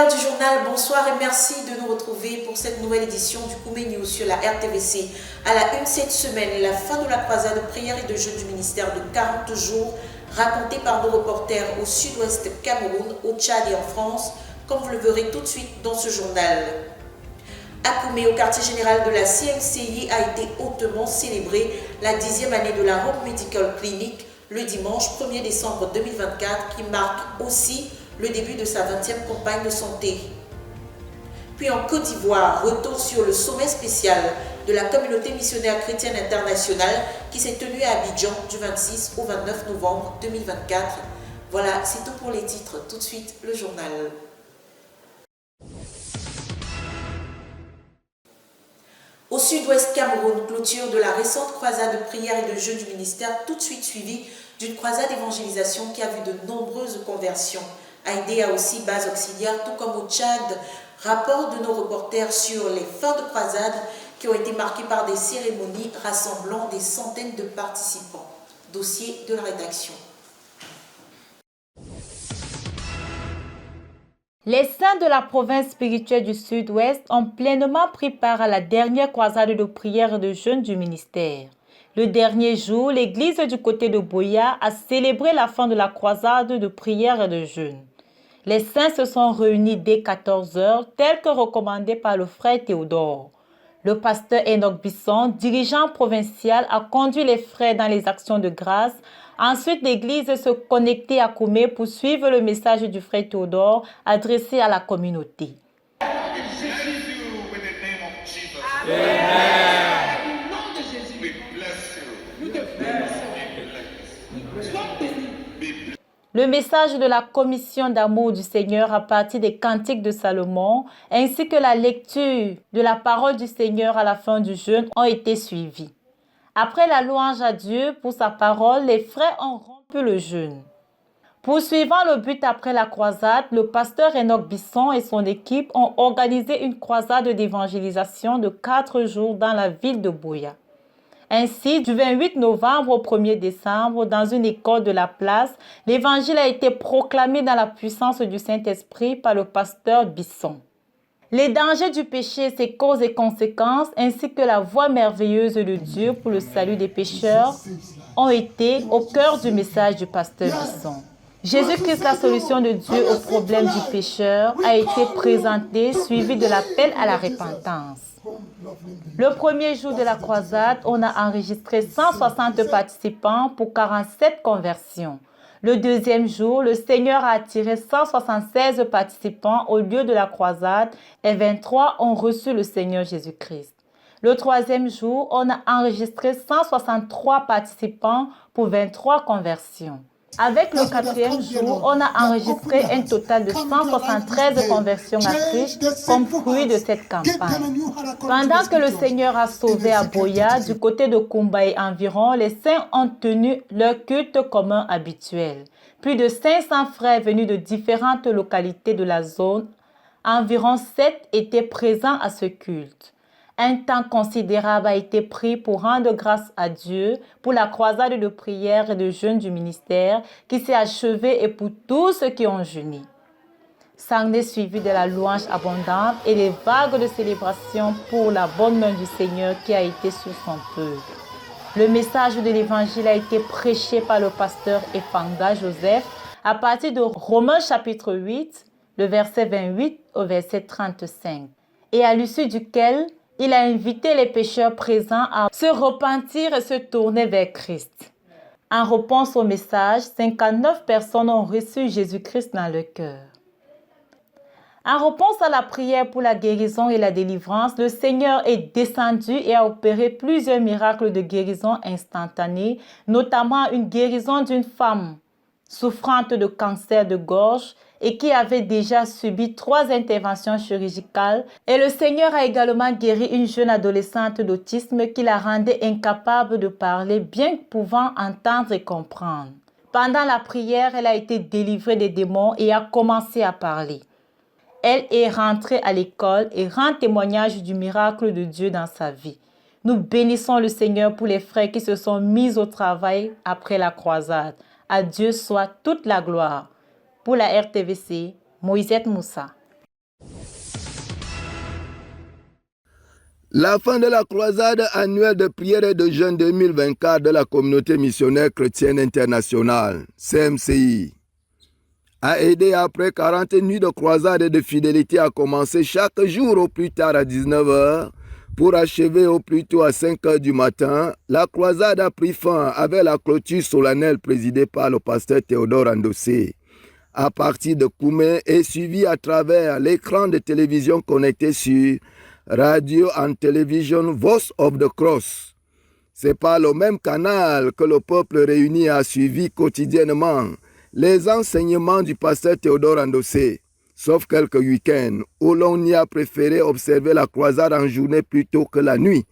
L'heure du journal, bonsoir et merci de nous retrouver pour cette nouvelle édition du Koumé News sur la RTVC. À la une cette semaine, la fin de la croisade de prière et de jeûne du ministère de 40 jours, racontée par nos reporters au sud-ouest Cameroun, au Tchad et en France, comme vous le verrez tout de suite dans ce journal. À Koumé, au quartier général de la CMCI, a été hautement célébrée la 10e année de la Home Medical Clinic le dimanche 1er décembre 2024 qui marque aussi le début de sa 20e campagne de santé. Puis en Côte d'Ivoire, retour sur le sommet spécial de la communauté missionnaire chrétienne internationale qui s'est tenu à Abidjan du 26 au 29 novembre 2024. Voilà, c'est tout pour les titres. Tout de suite, le journal. Au sud-ouest Cameroun, clôture de la récente croisade de prière et de jeûne du ministère, tout de suite suivie d'une croisade d'évangélisation qui a vu de nombreuses conversions. Haïdé a aussi base auxiliaire, tout comme au Tchad. Rapport de nos reporters sur les fins de croisade qui ont été marquées par des cérémonies rassemblant des centaines de participants. Dossier de la rédaction. Les saints de la province spirituelle du Sud-Ouest ont pleinement pris part à la dernière croisade de prière et de jeûne du ministère. Le dernier jour, l'église du côté de Boya a célébré la fin de la croisade de prière et de jeûne. Les saints se sont réunis dès 14 heures, tel que recommandé par le frère Théodore. Le pasteur Enoch Bisson, dirigeant provincial, a conduit les frères dans les actions de grâce. Ensuite, l'église se connectait à Koumé pour suivre le message du frère Théodore adressé à la communauté. Le message de la commission d'amour du Seigneur à partir des cantiques de Salomon, ainsi que la lecture de la parole du Seigneur à la fin du jeûne ont été suivis. Après la louange à Dieu pour sa parole, les frères ont rompu le jeûne. Poursuivant le but après la croisade, le pasteur Enoch Bisson et son équipe ont organisé une croisade d'évangélisation de 4 jours dans la ville de Boya. Ainsi, du 28 novembre au 1er décembre, dans une école de la place, l'évangile a été proclamé dans la puissance du Saint-Esprit par le pasteur Bisson. Les dangers du péché, ses causes et conséquences, ainsi que la voie merveilleuse de Dieu pour le salut des pécheurs, ont été au cœur du message du pasteur Bisson. Jésus-Christ, la solution de Dieu au problème du pécheur, a été présenté, suivi de l'appel à la repentance. Le premier jour de la croisade, on a enregistré 160 participants pour 47 conversions. Le deuxième jour, le Seigneur a attiré 176 participants au lieu de la croisade et 23 ont reçu le Seigneur Jésus-Christ. Le troisième jour, on a enregistré 163 participants pour 23 conversions. Avec le quatrième jour, on a enregistré un total de 173 conversions à Christ comme fruit de cette campagne. Pendant que le Seigneur a sauvé à Boya, du côté de Koumba et environ, les saints ont tenu leur culte commun habituel. Plus de 500 frères venus de différentes localités de la zone, environ 7 étaient présents à ce culte. Un temps considérable a été pris pour rendre grâce à Dieu pour la croisade de prière et de jeûne du ministère qui s'est achevée et pour tous ceux qui ont jeûné. S'en est suivi de la louange abondante et des vagues de célébration pour la bonne main du Seigneur qui a été sur son peuple. Le message de l'évangile a été prêché par le pasteur Efanga Joseph à partir de Romains chapitre 8, le verset 28 au verset 35, et à l'issue duquel il a invité les pécheurs présents à se repentir et se tourner vers Christ. En réponse au message, 59 personnes ont reçu Jésus-Christ dans leur cœur. En réponse à la prière pour la guérison et la délivrance, le Seigneur est descendu et a opéré plusieurs miracles de guérison instantanée, notamment une guérison d'une femme souffrante de cancer de gorge et qui avait déjà subi 3 interventions chirurgicales. Et le Seigneur a également guéri une jeune adolescente d'autisme qui la rendait incapable de parler, bien pouvant entendre et comprendre. Pendant la prière, elle a été délivrée des démons et a commencé à parler. Elle est rentrée à l'école et rend témoignage du miracle de Dieu dans sa vie. Nous bénissons le Seigneur pour les frères qui se sont mis au travail après la croisade. À Dieu soit toute la gloire. Pour la RTVC, Moïsette Moussa. La fin de la croisade annuelle de prière et de jeûne 2024 de la communauté missionnaire chrétienne internationale, CMCI, a aidé après 40 nuits de croisade et de fidélité à commencer chaque jour au plus tard à 19 h pour achever au plus tôt à 5 h du matin. La croisade a pris fin avec la clôture solennelle présidée par le pasteur Théodore Andossé à partir de Koumé et suivie à travers l'écran de télévision connecté sur Radio and Television Voice of the Cross. C'est par le même canal que le peuple réuni a suivi quotidiennement les enseignements du pasteur Théodore Andossé, sauf quelques week-ends où l'on y a préféré observer la croisade en journée plutôt que la nuit,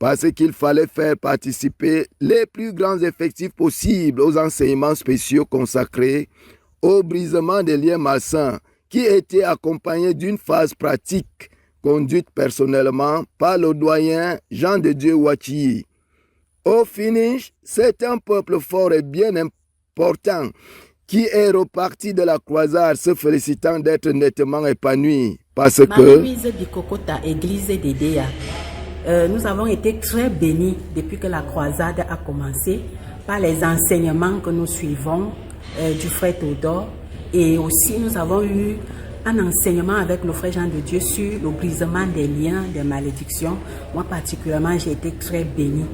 parce qu'il fallait faire participer les plus grands effectifs possibles aux enseignements spéciaux consacrés au brisement des liens malsains, qui étaient accompagnés d'une phase pratique conduite personnellement par le doyen Jean de Dieu Ouattili. Au finish, c'est un peuple fort et bien important qui est reparti de la croisade se félicitant d'être nettement épanoui parce que nous avons été très bénis depuis que la croisade a commencé par les enseignements que nous suivons du frère Théodore, et aussi nous avons eu un enseignement avec le frère Jean de Dieu sur le brisement des liens, des malédictions. Moi particulièrement, j'ai été très bénie.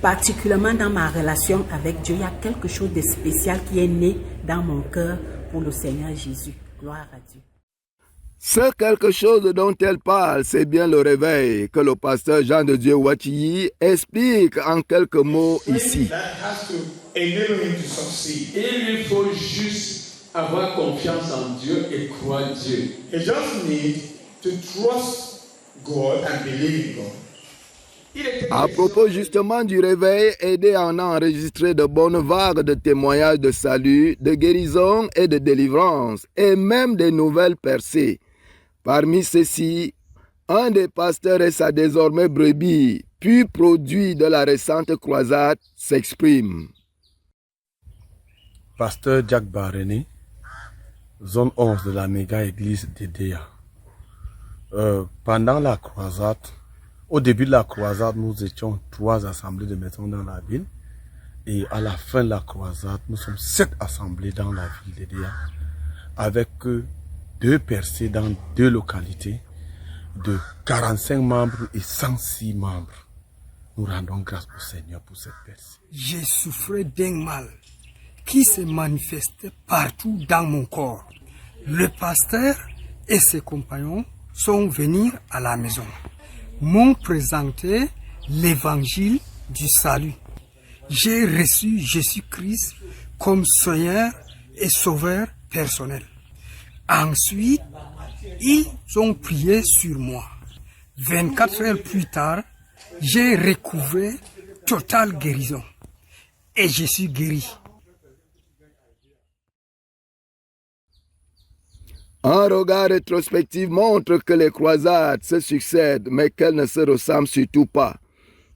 Particulièrement dans ma relation avec Dieu, il y a quelque chose de spécial qui est né dans mon cœur pour le Seigneur Jésus. Gloire à Dieu. Ce quelque chose dont elle parle, c'est bien le réveil que le pasteur Jean de Dieu Ouattili explique en quelques mots ici. Il lui faut juste avoir confiance en Dieu et croire Dieu. He just need to trust God and believe in God. À propos justement du réveil, aidé à en enregistrer de bonnes vagues de témoignages de salut, de guérison et de délivrance, et même des nouvelles percées. Parmi ceux-ci, un des pasteurs et sa désormais brebis, puis produit de la récente croisade, s'exprime. Pasteur Jack Baréné, zone 11 de la méga-église d'Edea. Pendant la croisade, au début de la croisade, nous étions 3 assemblées de maisons dans la ville. Et à la fin de la croisade, nous sommes 7 assemblées dans la ville d'Edea, avec 2 percées dans 2 localités de 45 membres et 106 membres. Nous rendons grâce au Seigneur pour cette percée. J'ai souffert d'un mal qui se manifestait partout dans mon corps. Le pasteur et ses compagnons sont venus à la maison, m'ont présenté l'évangile du salut. J'ai reçu Jésus-Christ comme Seigneur et Sauveur personnel. Ensuite, ils ont prié sur moi. 24 heures plus tard, j'ai recouvert totale guérison et je suis guéri. Un regard rétrospectif montre que les croisades se succèdent, mais qu'elles ne se ressemblent surtout pas.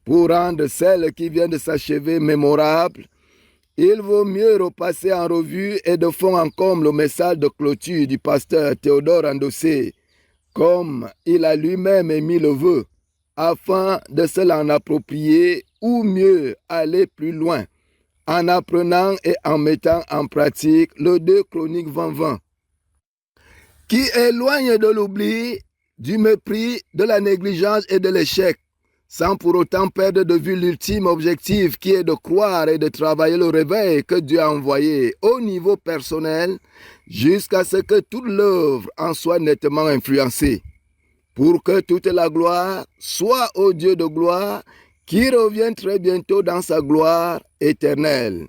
Pour rendre celle qui vient de s'achever mémorable, il vaut mieux repasser en revue et de fond en comble le message de clôture du pasteur Théodore Andossé, comme il a lui-même émis le vœu, afin de se l'en approprier ou mieux aller plus loin, en apprenant et en mettant en pratique le 2 Chroniques 20-20. Qui éloigne de l'oubli, du mépris, de la négligence et de l'échec, sans pour autant perdre de vue l'ultime objectif qui est de croire et de travailler le réveil que Dieu a envoyé au niveau personnel jusqu'à ce que toute l'œuvre en soit nettement influencée, pour que toute la gloire soit au Dieu de gloire qui revient très bientôt dans sa gloire éternelle.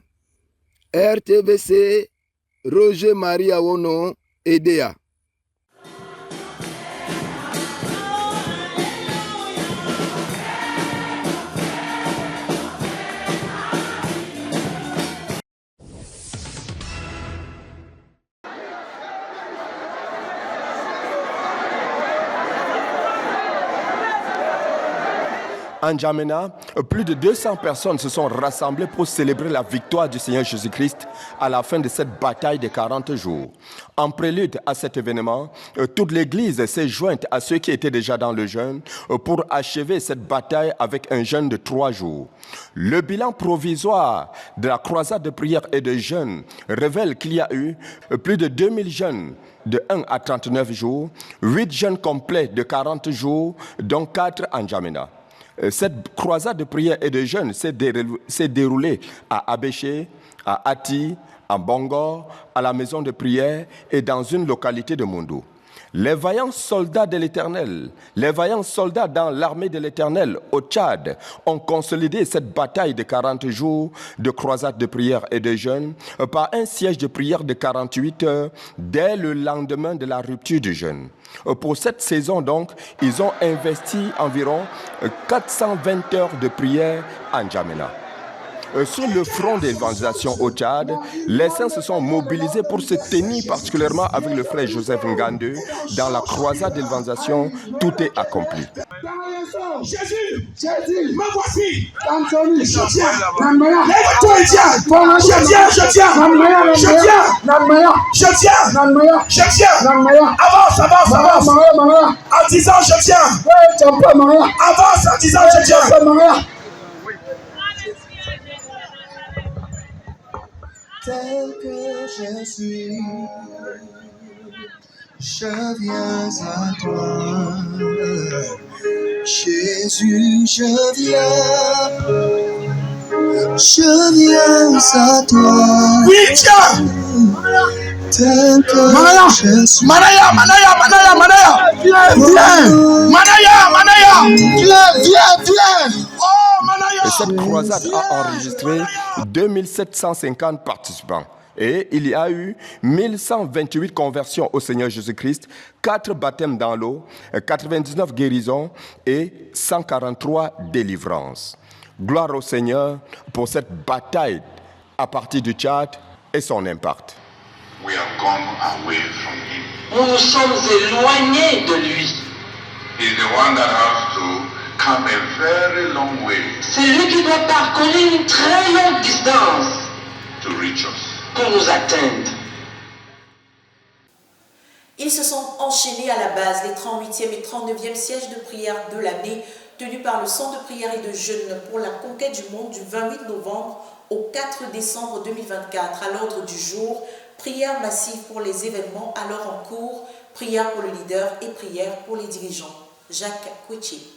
RTVC, Roger Marie Awono, Edea. En N'Djamena, plus de 200 personnes se sont rassemblées pour célébrer la victoire du Seigneur Jésus-Christ à la fin de cette bataille de 40 jours. En prélude à cet événement, toute l'Église s'est jointe à ceux qui étaient déjà dans le jeûne pour achever cette bataille avec un jeûne de 3 jours. Le bilan provisoire de la croisade de prière et de jeûne révèle qu'il y a eu plus de 2000 jeûnes de 1 à 39 jours, 8 jeûnes complets de 40 jours, dont 4 en N'Djamena. Cette croisade de prière et de jeûne s'est déroulée à Abéché, à Ati, à Bongor, à la maison de prière et dans une localité de Moundou. Les vaillants soldats de l'Éternel, les vaillants soldats dans l'armée de l'Éternel au Tchad ont consolidé cette bataille de 40 jours de croisade de prière et de jeûne par un siège de prière de 48 heures dès le lendemain de la rupture du jeûne. Pour cette saison donc, ils ont investi environ 420 heures de prière en N'Djamena. Sur le front d'évangélisation au Tchad, les saints se sont mobilisés pour se tenir particulièrement avec le frère Joseph Ngandeu. Dans la croisade d'évangélisation, tout est accompli. Jésus, me voici. Anthony, je tiens. Lève-toi et tiens. Je tiens. Avance. En disant je tiens. Avance en disant je tiens. Tel que je suis, je viens à toi. Jésus, je viens à toi. Oui, tiens. Tel que je suis. Manaya. Viens. Oh, Manaya. Et cette croisade a enregistré 2750 participants. Et il y a eu 1128 conversions au Seigneur Jésus-Christ, 4 baptêmes dans l'eau, 99 guérisons et 143 délivrances. Gloire au Seigneur pour cette bataille à partir du Tchad et son impact. We have gone away from him. Nous nous sommes éloignés de lui. He's the one that has to come a very long way. C'est lui qui doit parcourir une très longue distance to reach us. Pour nous atteindre. Ils se sont enchaînés à la base les 38e et 39e sièges de prière de l'année tenus par le Centre de prière et de jeûne pour la conquête du monde du 28 novembre au 4 décembre 2024. À l'ordre du jour, prière massive pour les événements alors en cours, prière pour le leader et prière pour les dirigeants. Jacques Kouichi.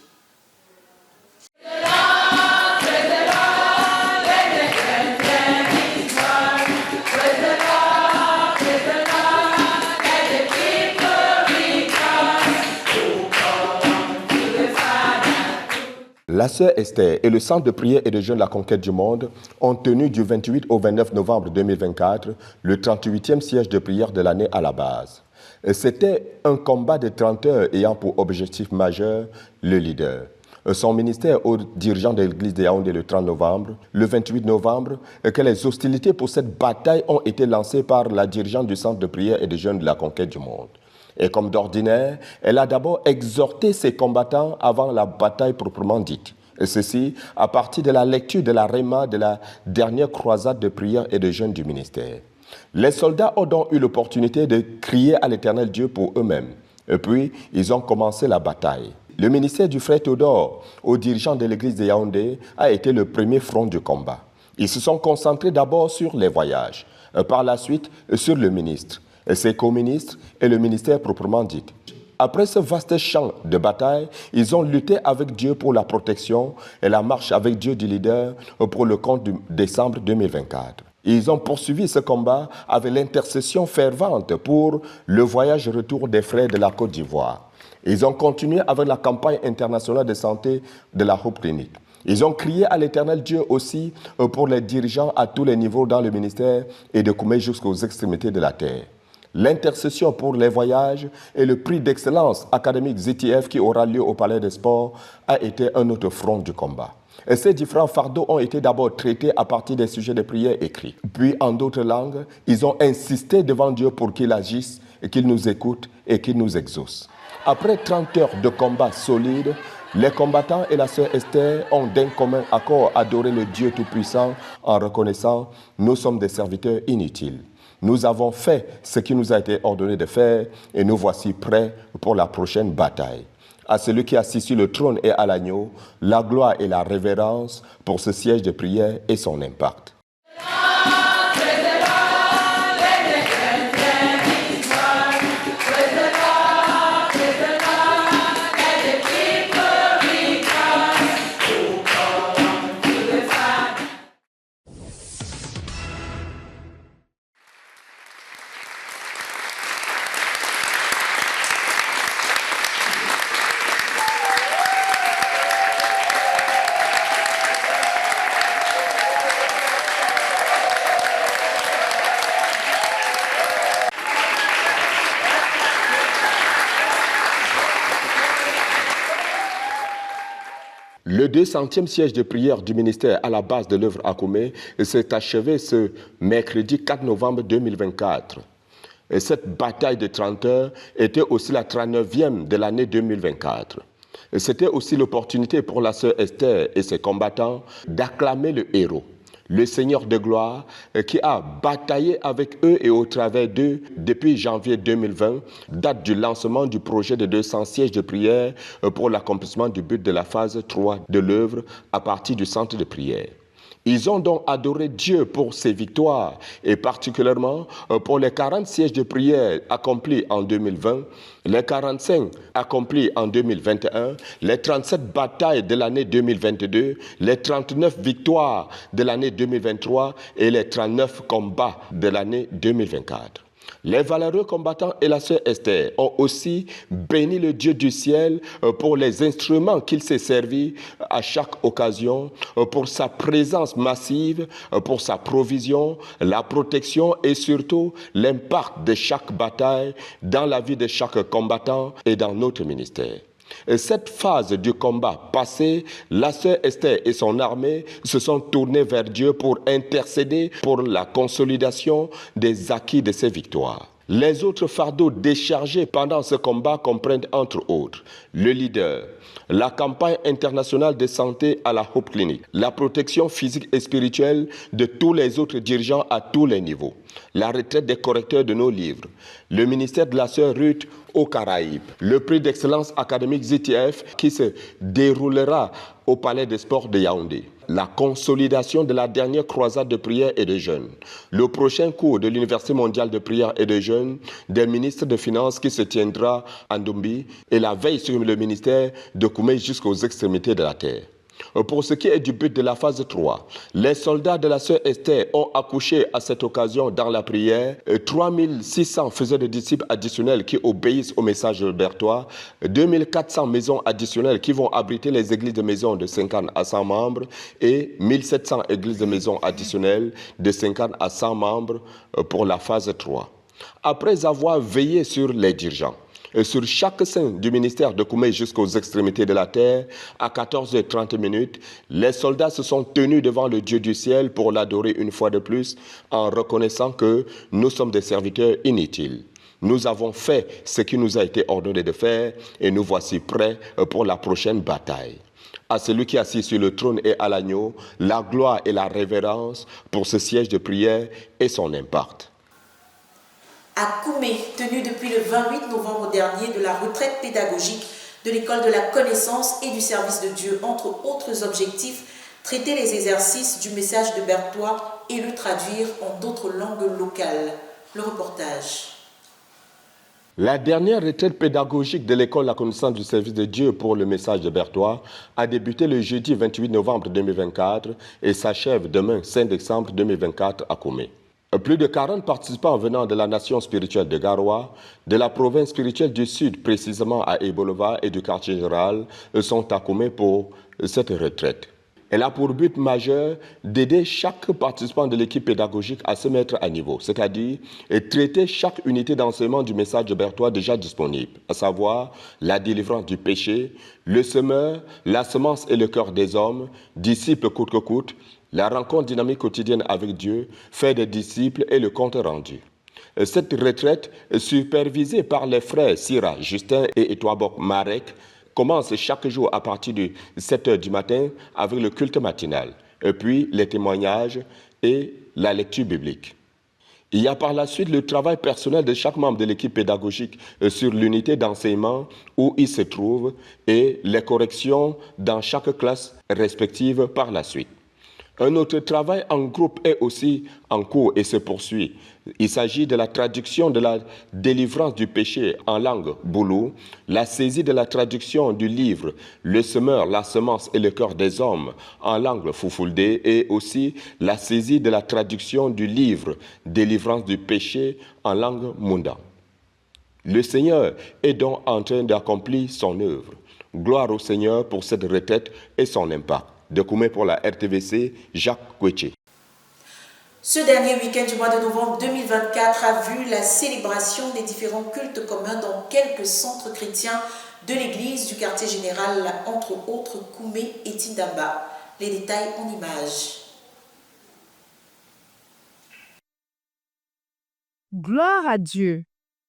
La sœur Esther et le Centre de prière et de jeûne La Conquête du Monde ont tenu du 28 au 29 novembre 2024 le 38e siège de prière de l'année à la base. C'était un combat de 30 heures ayant pour objectif majeur le leader. Son ministère aux dirigeants de l'église de Yaoundé le 30 novembre, le 28 novembre, que les hostilités pour cette bataille ont été lancées par la dirigeante du Centre de prière et de jeûne de La Conquête du Monde. Et comme d'ordinaire, elle a d'abord exhorté ses combattants avant la bataille proprement dite. Et ceci à partir de la lecture de la Réma de la dernière croisade de prière et de jeûne du ministère. Les soldats ont donc eu l'opportunité de crier à l'Éternel Dieu pour eux-mêmes. Et puis, ils ont commencé la bataille. Le ministère du frère Théodore, aux dirigeants de l'église de Yaoundé, a été le premier front du combat. Ils se sont concentrés d'abord sur les voyages, par la suite sur le ministre, ses co-ministres et le ministère proprement dit. Après ce vaste champ de bataille, ils ont lutté avec Dieu pour la protection et la marche avec Dieu du leader pour le compte de décembre 2024. Ils ont poursuivi ce combat avec l'intercession fervente pour le voyage-retour des frères de la Côte d'Ivoire. Ils ont continué avec la campagne internationale de santé de la Hope Clinic. Ils ont crié à l'Éternel Dieu aussi pour les dirigeants à tous les niveaux dans le ministère et de Koumé jusqu'aux extrémités de la terre. L'intercession pour les voyages et le prix d'excellence académique ZTF qui aura lieu au Palais des Sports a été un autre front du combat. Et ces différents fardeaux ont été d'abord traités à partir des sujets de prière écrits. Puis, en d'autres langues, ils ont insisté devant Dieu pour qu'il agisse et qu'il nous écoute et qu'il nous exauce. Après 30 heures de combat solide, Les combattants et la sœur Esther ont d'un commun accord adoré le Dieu Tout-Puissant en reconnaissant « Nous sommes des serviteurs inutiles. Nous avons fait ce qui nous a été ordonné de faire et nous voici prêts pour la prochaine bataille. » À celui qui est assis sur le trône et à l'agneau, la gloire et la révérence pour ce siège de prière et son impact. Le 200e siège de prière du ministère à la base de l'œuvre Akoumé s'est achevé ce mercredi 4 novembre 2024. Et cette bataille de 30 heures était aussi la 39e de l'année 2024. Et c'était aussi l'opportunité pour la sœur Esther et ses combattants d'acclamer le héros, le Seigneur de gloire qui a bataillé avec eux et au travers d'eux depuis janvier 2020, date du lancement du projet de 200 sièges de prière pour l'accomplissement du but de la phase 3 de l'œuvre à partir du centre de prière. Ils ont donc adoré Dieu pour ses victoires et particulièrement pour les 40 sièges de prière accomplis en 2020, les 45 accomplis en 2021, les 37 batailles de l'année 2022, les 39 victoires de l'année 2023 et les 39 combats de l'année 2024. Les valeureux combattants et la sœur Esther ont aussi béni le Dieu du ciel pour les instruments qu'il s'est servi à chaque occasion, pour sa présence massive, pour sa provision, la protection et surtout l'impact de chaque bataille dans la vie de chaque combattant et dans notre ministère. Et cette phase du combat passée, la sœur Esther et son armée se sont tournés vers Dieu pour intercéder pour la consolidation des acquis de ces victoires. Les autres fardeaux déchargés pendant ce combat comprennent entre autres le leader, la campagne internationale de santé à la Hope Clinic, la protection physique et spirituelle de tous les autres dirigeants à tous les niveaux, la retraite des correcteurs de nos livres, le ministère de la sœur Ruth aux Caraïbes, le prix d'excellence académique ZTF qui se déroulera au Palais des Sports de Yaoundé, la consolidation de la dernière croisade de prière et de jeûne, le prochain cours de l'Université mondiale de prière et de jeûne des ministres de Finances qui se tiendra à Ndumbi et la veille sur le ministère de Koumé jusqu'aux extrémités de la terre. Pour ce qui est du but de la phase 3, les soldats de la sœur Esther ont accouché à cette occasion dans la prière 3600 faiseurs de disciples additionnels qui obéissent au message bertois, 2400 maisons additionnelles qui vont abriter les églises de maisons de 50 à 100 membres et 1700 églises de maisons additionnelles de 50 à 100 membres pour la phase 3. Après avoir veillé sur les dirigeants, et sur chaque sein du ministère de Koumé jusqu'aux extrémités de la terre, à 14h30, les soldats se sont tenus devant le Dieu du ciel pour l'adorer une fois de plus en reconnaissant que nous sommes des serviteurs inutiles. Nous avons fait ce qui nous a été ordonné de faire et nous voici prêts pour la prochaine bataille. À celui qui est assis sur le trône et à l'agneau, la gloire et la révérence pour ce siège de prière et son impact. À Koumé, tenu depuis le 28 novembre dernier de la retraite pédagogique de l'école de la connaissance et du service de Dieu, entre autres objectifs, traiter les exercices du message de Berthois et le traduire en d'autres langues locales. Le reportage. La dernière retraite pédagogique de l'école de la connaissance du service de Dieu pour le message de Berthois a débuté le jeudi 28 novembre 2024 et s'achève demain 5 décembre 2024 à Koumé. Plus de 40 participants venant de la nation spirituelle de Garoua, de la province spirituelle du Sud, précisément à Ebolova et du quartier général, sont à Koumé pour cette retraite. Elle a pour but majeur d'aider chaque participant de l'équipe pédagogique à se mettre à niveau, c'est-à-dire traiter chaque unité d'enseignement du message de Berthois déjà disponible, à savoir la délivrance du péché, le semeur, la semence et le cœur des hommes, disciples coûte que coûte, la rencontre dynamique quotidienne avec Dieu, faire des disciples et le compte rendu. Cette retraite, supervisée par les frères Sira, Justin et Etouabok Marek, commence chaque jour à partir de 7 heures du matin avec le culte matinal, et puis les témoignages et la lecture biblique. Il y a par la suite le travail personnel de chaque membre de l'équipe pédagogique sur l'unité d'enseignement où il se trouve et les corrections dans chaque classe respective par la suite. Un autre travail en groupe est aussi en cours et se poursuit. Il s'agit de la traduction de la délivrance du péché en langue boulou, la saisie de la traduction du livre Le semeur, la semence et le cœur des hommes en langue foufoulde et aussi la saisie de la traduction du livre Délivrance du péché en langue munda. Le Seigneur est donc en train d'accomplir son œuvre. Gloire au Seigneur pour cette retraite et son impact. De Koumé pour la RTVC, Jacques Koueché. Ce dernier week-end du mois de novembre 2024 a vu la célébration des différents cultes communs dans quelques centres chrétiens de l'église du quartier général, entre autres Koumé et Tindamba. Les détails en images. Gloire à Dieu.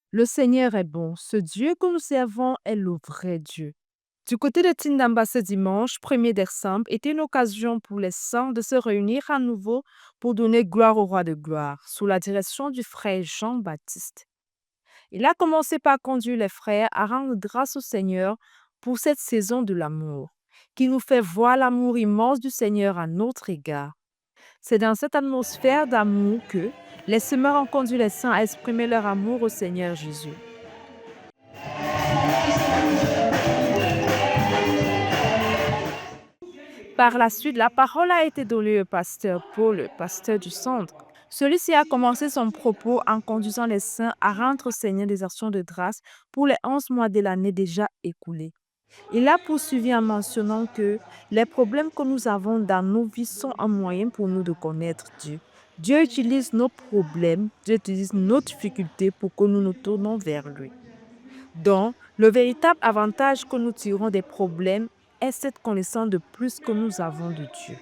Le Seigneur est bon. Ce Dieu que nous servons est le vrai Dieu. Du côté de Tindamba, ce dimanche 1er décembre était une occasion pour les saints de se réunir à nouveau pour donner gloire au roi de gloire, sous la direction du frère Jean-Baptiste. Il a commencé par conduire les frères à rendre grâce au Seigneur pour cette saison de l'amour, qui nous fait voir l'amour immense du Seigneur à notre égard. C'est dans cette atmosphère d'amour que les semeurs ont conduit les saints à exprimer leur amour au Seigneur Jésus. Par la suite, la parole a été donnée au pasteur Paul, le pasteur du centre. Celui-ci a commencé son propos en conduisant les saints à rendre au Seigneur des actions de grâce pour les 11 mois de l'année déjà écoulée. Il a poursuivi en mentionnant que les problèmes que nous avons dans nos vies sont un moyen pour nous de connaître Dieu. Dieu utilise nos problèmes, Dieu utilise nos difficultés pour que nous nous tournions vers lui. Donc, le véritable avantage que nous tirons des problèmes est cette connaissance de plus que nous avons de Dieu.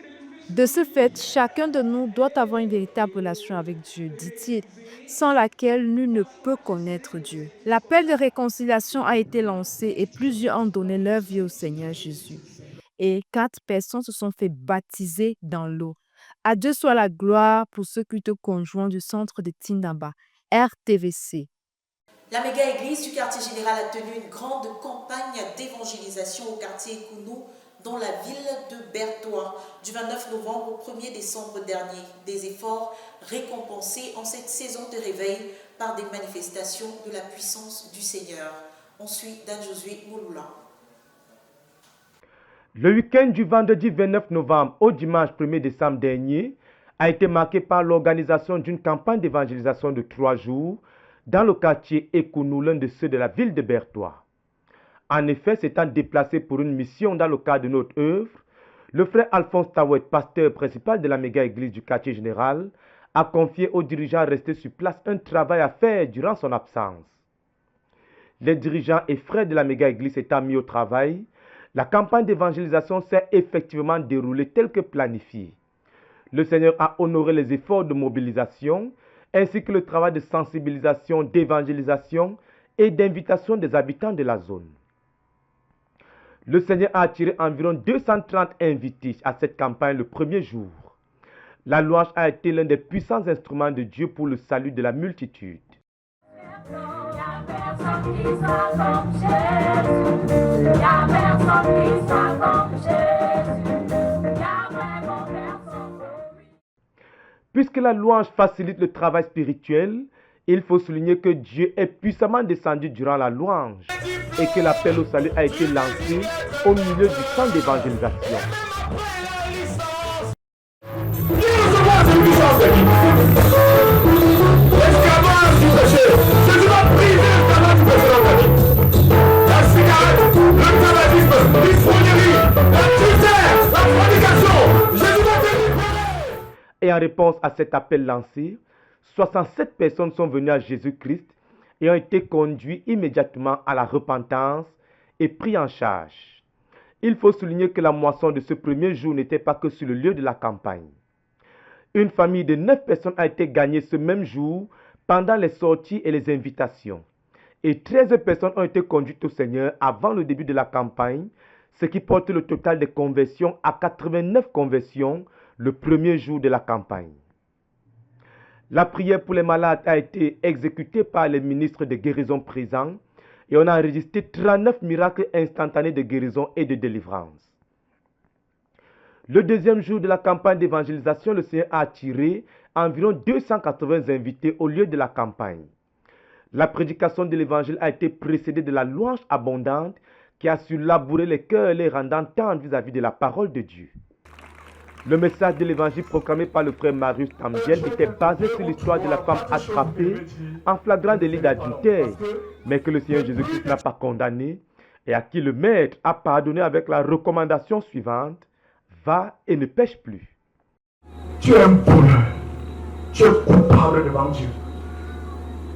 De ce fait, chacun de nous doit avoir une véritable relation avec Dieu, dit-il, sans laquelle nul ne peut connaître Dieu. L'appel de réconciliation a été lancé et plusieurs ont donné leur vie au Seigneur Jésus. Et 4 personnes se sont fait baptiser dans l'eau. À Dieu soit la gloire pour ce culte conjoint du centre de Tindamba, RTVC. La méga-église du quartier général a tenu une grande campagne d'évangélisation au quartier Ekounou, dans la ville de Bertois, du 29 novembre au 1er décembre dernier. Des efforts récompensés en cette saison de réveil par des manifestations de la puissance du Seigneur. On suit Dan Josué Mouloula. Le week-end du vendredi 29 novembre au dimanche 1er décembre dernier a été marqué par l'organisation d'une campagne d'évangélisation de 3 jours dans le quartier Ekounou, l'un de ceux de la ville de Bertois. En effet, s'étant déplacé pour une mission dans le cadre de notre œuvre, le frère Alphonse Tawet, pasteur principal de la méga-église du quartier général, a confié aux dirigeants restés sur place un travail à faire durant son absence. Les dirigeants et frères de la méga-église étant mis au travail, la campagne d'évangélisation s'est effectivement déroulée telle que planifiée. Le Seigneur a honoré les efforts de mobilisation ainsi que le travail de sensibilisation, d'évangélisation et d'invitation des habitants de la zone. Le Seigneur a attiré environ 230 invités à cette campagne le premier jour. La louange a été l'un des puissants instruments de Dieu pour le salut de la multitude. Puisque la louange facilite le travail spirituel, il faut souligner que Dieu est puissamment descendu durant la louange et que l'appel au salut a été lancé au milieu du champ d'évangélisation. Et en réponse à cet appel lancé, 67 personnes sont venues à Jésus-Christ et ont été conduites immédiatement à la repentance et pris en charge. Il faut souligner que la moisson de ce premier jour n'était pas que sur le lieu de la campagne. Une famille de 9 personnes a été gagnée ce même jour pendant les sorties et les invitations. et 13 personnes ont été conduites au Seigneur avant le début de la campagne, ce qui porte le total des conversions à 89 conversions le premier jour de la campagne. La prière pour les malades a été exécutée par les ministres de guérison présents et on a enregistré 39 miracles instantanés de guérison et de délivrance. Le deuxième jour de la campagne d'évangélisation, le Seigneur a attiré environ 280 invités au lieu de la campagne. La prédication de l'évangile a été précédée de la louange abondante qui a su labourer les cœurs, les rendant tendres vis-à-vis de la parole de Dieu. Le message de l'évangile proclamé par le frère Marius Tambiel était basé sur l'histoire de la femme attrapée en flagrant délit d'adultère, mais que le Seigneur Jésus-Christ n'a pas condamné et à qui le Maître a pardonné avec la recommandation suivante: va et ne pêche plus. Tu es un voleur, tu es coupable devant Dieu.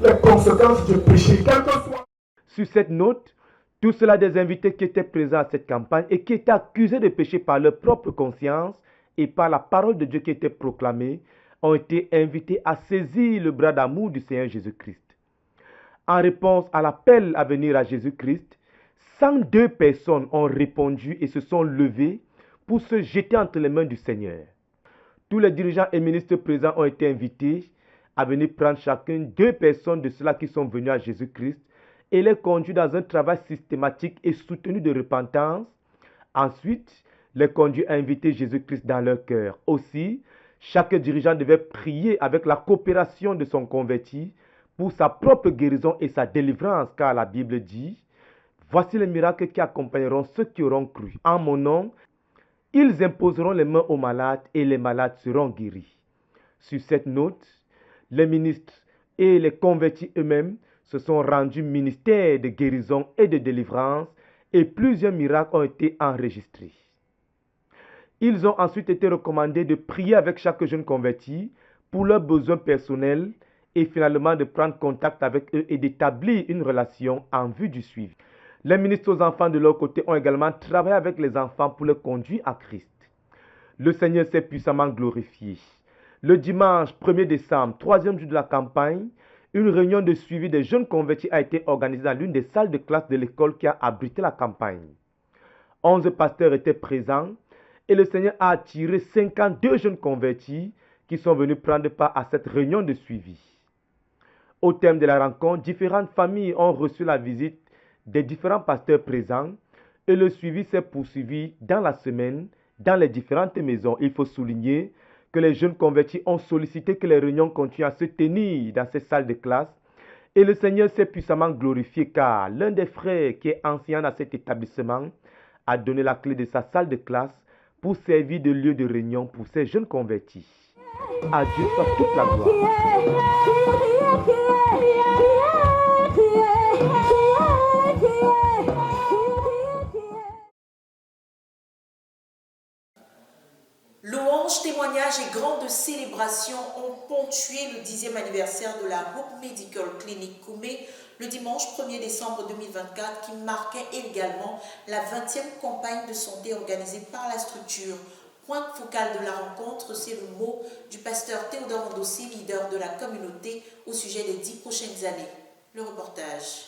Les conséquences du péché, quel que soit. Sur cette note, tous ceux-là des invités qui étaient présents à cette campagne et qui étaient accusés de péché par leur propre conscience et par la parole de Dieu qui était proclamée, ont été invités à saisir le bras d'amour du Seigneur Jésus-Christ. En réponse à l'appel à venir à Jésus-Christ, 102 personnes ont répondu et se sont levées pour se jeter entre les mains du Seigneur. Tous les dirigeants et ministres présents ont été invités à venir prendre chacun 2 personnes de ceux-là qui sont venus à Jésus-Christ et les conduire dans un travail systématique et soutenu de repentance. Ensuite, les conduire à inviter Jésus-Christ dans leur cœur. Aussi, chaque dirigeant devait prier avec la coopération de son converti pour sa propre guérison et sa délivrance, car la Bible dit: voici les miracles qui accompagneront ceux qui auront cru. En mon nom, ils imposeront les mains aux malades et les malades seront guéris. Sur cette note, les ministres et les convertis eux-mêmes se sont rendus ministères de guérison et de délivrance et plusieurs miracles ont été enregistrés. Ils ont ensuite été recommandés de prier avec chaque jeune converti pour leurs besoins personnels et finalement de prendre contact avec eux et d'établir une relation en vue du suivi. Les ministres aux enfants de leur côté ont également travaillé avec les enfants pour les conduire à Christ. Le Seigneur s'est puissamment glorifié. Le dimanche 1er décembre, 3e jour de la campagne, une réunion de suivi des jeunes convertis a été organisée dans l'une des salles de classe de l'école qui a abrité la campagne. 11 pasteurs étaient présents et le Seigneur a attiré 52 jeunes convertis qui sont venus prendre part à cette réunion de suivi. Au terme de la rencontre, différentes familles ont reçu la visite des différents pasteurs présents et le suivi s'est poursuivi dans la semaine dans les différentes maisons. Il faut souligner que les jeunes convertis ont sollicité que les réunions continuent à se tenir dans ces salles de classe et le Seigneur s'est puissamment glorifié car l'un des frères qui est enseignant dans cet établissement a donné la clé de sa salle de classe pour servir de lieu de réunion pour ces jeunes convertis. À Dieu soit toute la gloire. Louanges, témoignages et grandes célébrations ont ponctué le 10e anniversaire de la Hope Medical Clinic Koumé le dimanche 1er décembre 2024 qui marquait également la 20e campagne de santé organisée par la structure. Point focal de la rencontre, c'est le mot du pasteur Théodore Ndossi, leader de la communauté, au sujet des 10 prochaines années. Le reportage.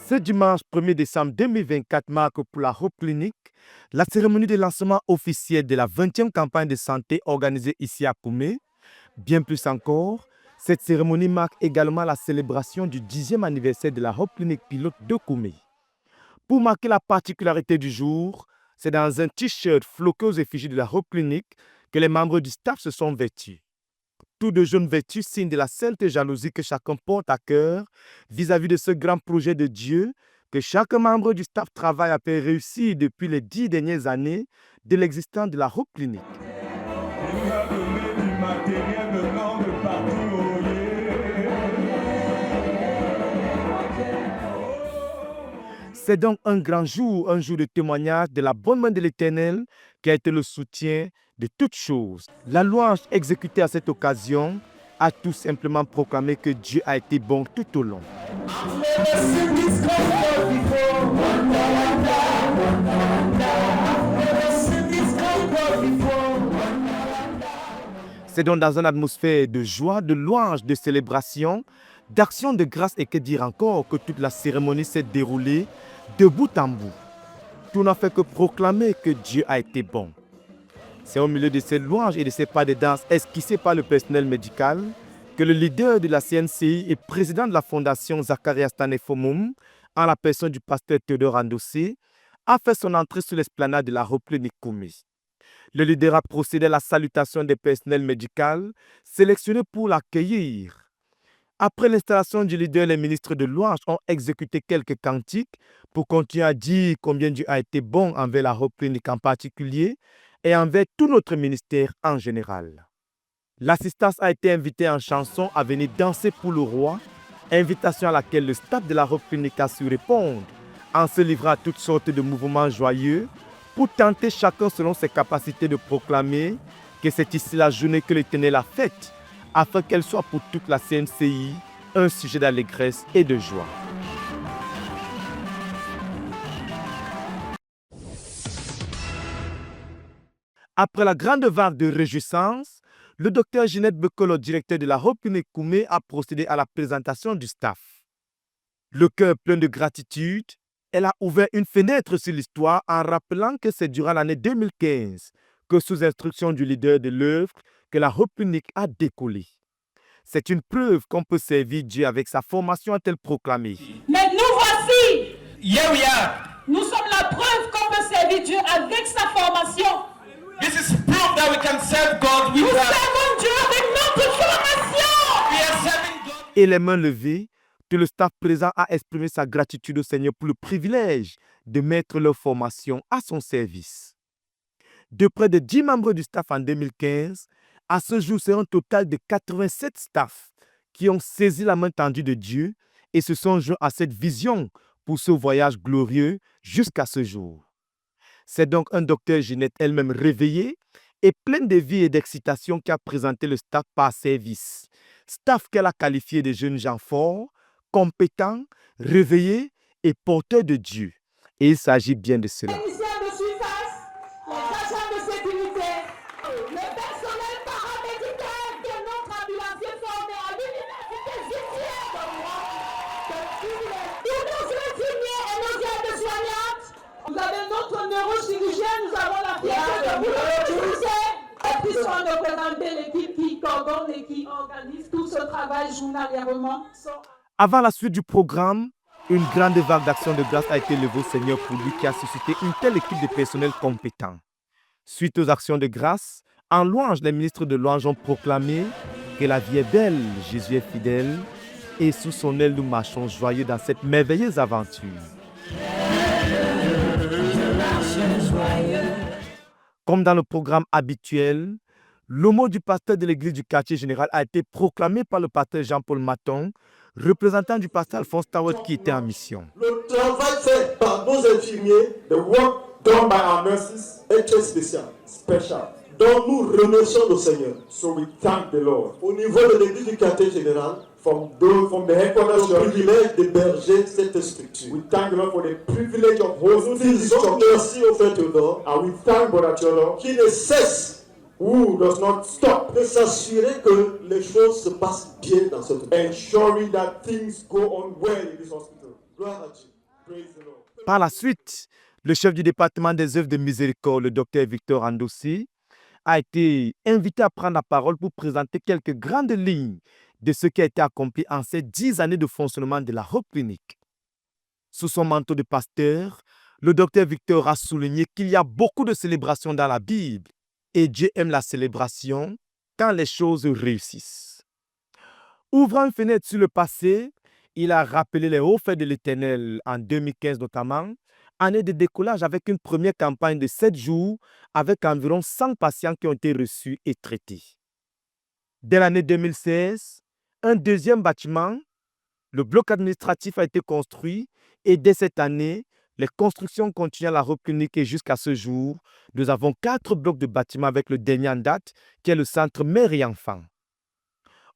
Ce dimanche 1er décembre 2024 marque pour la Hope Clinic la cérémonie de lancement officiel de la 20e campagne de santé organisée ici à Koumé. Bien plus encore, cette cérémonie marque également la célébration du 10e anniversaire de la Hope Clinic pilote de Koumé. Pour marquer la particularité du jour, c'est dans un t-shirt floqué aux effigies de la Hope Clinic que les membres du staff se sont vêtus. Tous deux jeunes vêtus signe de la sainte jalousie que chacun porte à cœur vis-à-vis de ce grand projet de Dieu que chaque membre du staff travaille à faire réussir depuis les 10 dernières années de l'existence de la Hope Clinic. C'est donc un grand jour, un jour de témoignage de la bonne main de l'Éternel qui a été le soutien de toutes choses. La louange exécutée à cette occasion a tout simplement proclamé que Dieu a été bon tout au long. C'est donc dans une atmosphère de joie, de louange, de célébration, d'action de grâce et que dire encore que toute la cérémonie s'est déroulée de bout en bout. Tout n'a fait que proclamer que Dieu a été bon. C'est au milieu de ces louanges et de ces pas de danse esquissés par le personnel médical que le leader de la CNCI et président de la fondation Zacharias Tanefomum, en la personne du pasteur Théodore Andossé, a fait son entrée sur l'esplanade de la Repli Koumé. Le leader a procédé à la salutation des personnels médicaux sélectionnés pour l'accueillir. Après l'installation du leader, les ministres de louange ont exécuté quelques cantiques pour continuer à dire combien Dieu a été bon envers la Repli en particulier et envers tout notre ministère en général. L'assistance a été invitée en chanson à venir danser pour le roi, invitation à laquelle le staff de la Repli a su répondre en se livrant à toutes sortes de mouvements joyeux pour tenter chacun selon ses capacités de proclamer que c'est ici la journée que l'Éternel a faite, afin qu'elle soit pour toute la CNCI un sujet d'allégresse et de joie. Après la grande vague de réjouissance, le docteur Ginette Bekolo, directeur de la Repli Koumé, a procédé à la présentation du staff. Le cœur plein de gratitude, elle a ouvert une fenêtre sur l'histoire en rappelant que c'est durant l'année 2015 que, sous instruction du leader de l'œuvre, que la Repli a décollé. C'est une preuve qu'on peut servir Dieu avec sa formation a-t-elle proclamé. Mais nous voici. Here we are. Nous sommes la preuve qu'on peut servir Dieu avec sa formation. This is proof that we can serve God with Nous our... servons Dieu avec notre formation. We are serving God. Et les mains levées, tout le staff présent a exprimé sa gratitude au Seigneur pour le privilège de mettre leur formation à son service. De près de 10 membres du staff en 2015, à ce jour, c'est un total de 87 staffs qui ont saisi la main tendue de Dieu et se sont joints à cette vision pour ce voyage glorieux jusqu'à ce jour. C'est donc un docteur Ginette elle-même réveillée et pleine de vie et d'excitation qui a présenté le staff par service. Staff qu'elle a qualifié de jeunes gens forts, compétents, réveillés et porteurs de Dieu. Et il s'agit bien de cela. Vous avez notre neurochirurgien, nous avons la fierté de vous utiliser. Et puis soin de présenter l'équipe qui coordonne et qui organise tout ce travail journalièrement. Avant la suite du programme, une grande vague d'action de grâce a été levée au Seigneur pour lui qui a suscité une telle équipe de personnel compétent. Suite aux actions de grâce, en louange, les ministres de louange ont proclamé que la vie est belle, Jésus est fidèle, et sous son aile nous marchons joyeux dans cette merveilleuse aventure. Comme dans le programme habituel, le mot du pasteur de l'église du quartier général a été proclamé par le pasteur Jean-Paul Maton, représentant du pasteur Alphonse Tawet qui était en mission. Le travail fait par nos infirmiers, the work done by our nurses, est très spécial, special. Donc nous remercions le Seigneur. So we thank the Lord. Au niveau de l'église du quartier général, from the headquarters, le privilège d'héberger cette structure. We thank the Lord for the privilege of hosting this church. Merci au frère Théodore. And we thank Brother Théodore, qui ne cesse, who does not stop, de s'assurer que les choses se passent bien dans cette hôpital. Ensuring that things go on well in this hospital. Gloire à Dieu. Praise the Lord. Par la suite, le chef du département des œuvres de miséricorde, le docteur Victor Andossé, a été invité à prendre la parole pour présenter quelques grandes lignes de ce qui a été accompli en ces 10 années de fonctionnement de la Repli. Sous son manteau de pasteur, le docteur Victor a souligné qu'il y a beaucoup de célébrations dans la Bible et Dieu aime la célébration quand les choses réussissent. Ouvrant une fenêtre sur le passé, il a rappelé les hauts faits de l'Éternel en 2015 notamment, année de décollage avec une première campagne de 7 jours avec environ 100 patients qui ont été reçus et traités. Dès l'année 2016, un deuxième bâtiment, le bloc administratif a été construit et dès cette année, les constructions continuent à la Repli et jusqu'à ce jour, nous avons 4 blocs de bâtiments avec le dernier en date qui est le centre mère et enfant.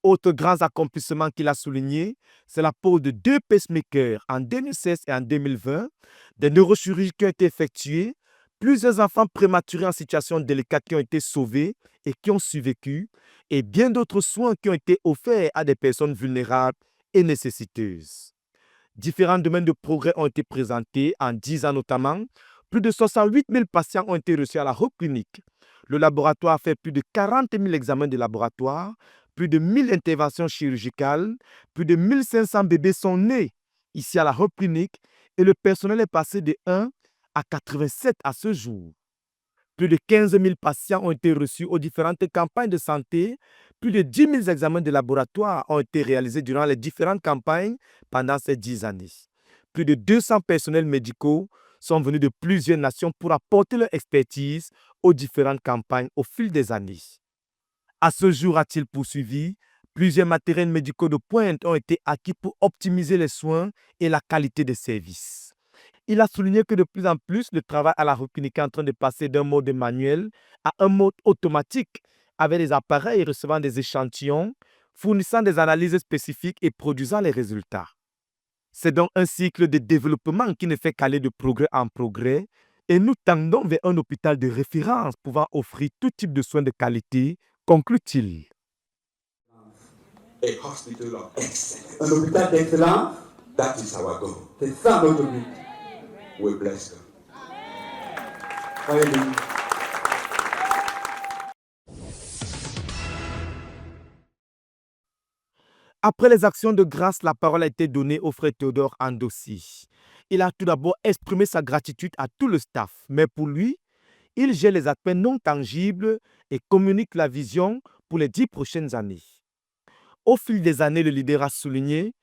Autre grand accomplissement qu'il a souligné, c'est la pose de 2 pacemakers en 2016 et en 2020, des neurochirurgies qui ont été effectuées, Plusieurs enfants prématurés en situation délicate qui ont été sauvés et qui ont survécu, et bien d'autres soins qui ont été offerts à des personnes vulnérables et nécessiteuses. Différents domaines de progrès ont été présentés en 10 ans notamment. Plus de 68 000 patients ont été reçus à la Hope Clinic. Le laboratoire a fait plus de 40 000 examens de laboratoire, plus de 1000 interventions chirurgicales, plus de 1500 bébés sont nés ici à la Hope Clinic et le personnel est passé de 1 à 87 à ce jour. Plus de 15 000 patients ont été reçus aux différentes campagnes de santé. Plus de 10 000 examens de laboratoire ont été réalisés durant les différentes campagnes pendant ces 10 années. Plus de 200 personnels médicaux sont venus de plusieurs nations pour apporter leur expertise aux différentes campagnes au fil des années. À ce jour, a-t-il poursuivi, plusieurs matériels médicaux de pointe ont été acquis pour optimiser les soins et la qualité des services. Il a souligné que de plus en plus, le travail à la Hope Clinic est en train de passer d'un mode manuel à un mode automatique avec des appareils recevant des échantillons, fournissant des analyses spécifiques et produisant les résultats. C'est donc un cycle de développement qui ne fait qu'aller de progrès en progrès et nous tendons vers un hôpital de référence pouvant offrir tout type de soins de qualité, conclut-il. A hospital of excellence. Un hôpital d'excellence. That is our goal. C'est ça notre but. We bless God. Hallelujah. Après les actions de grâce, la parole a été donnée au frère Théodore Andossi. Il a tout d'abord exprimé sa gratitude à tout le staff, mais pour lui, il gère les aspects non tangibles et communique la vision pour les 10 prochaines années. Au fil des années, le leader a souligné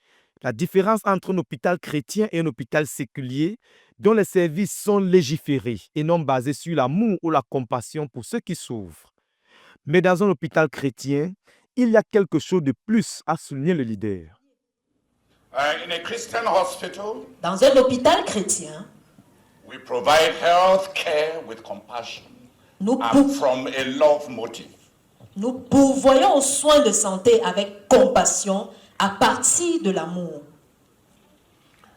la différence entre un hôpital chrétien et un hôpital séculier dont les services sont légiférés et non basés sur l'amour ou la compassion pour ceux qui souffrent. Mais dans un hôpital chrétien, il y a quelque chose de plus, a souligné le leader. In a Christian hospital, Dans un hôpital chrétien, we provide health care with compassion nous, and from a love motive. nous pourvoyons aux soins de santé avec compassion à partir de l'amour.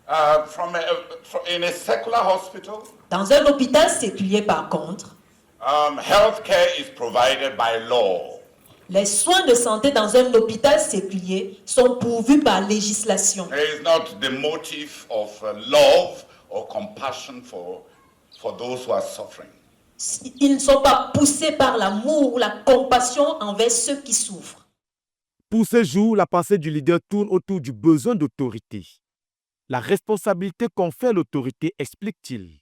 In a secular hospital, Dans un hôpital séculier, par contre, health care is provided by law. les soins de santé dans un hôpital séculier sont pourvus par législation. There is not the motive of love or compassion for those who are suffering. Ils ne sont pas poussés par l'amour ou la compassion envers ceux qui souffrent. Pour ce jour, la pensée du leader tourne autour du besoin d'autorité. La responsabilité confère l'autorité, explique-t-il.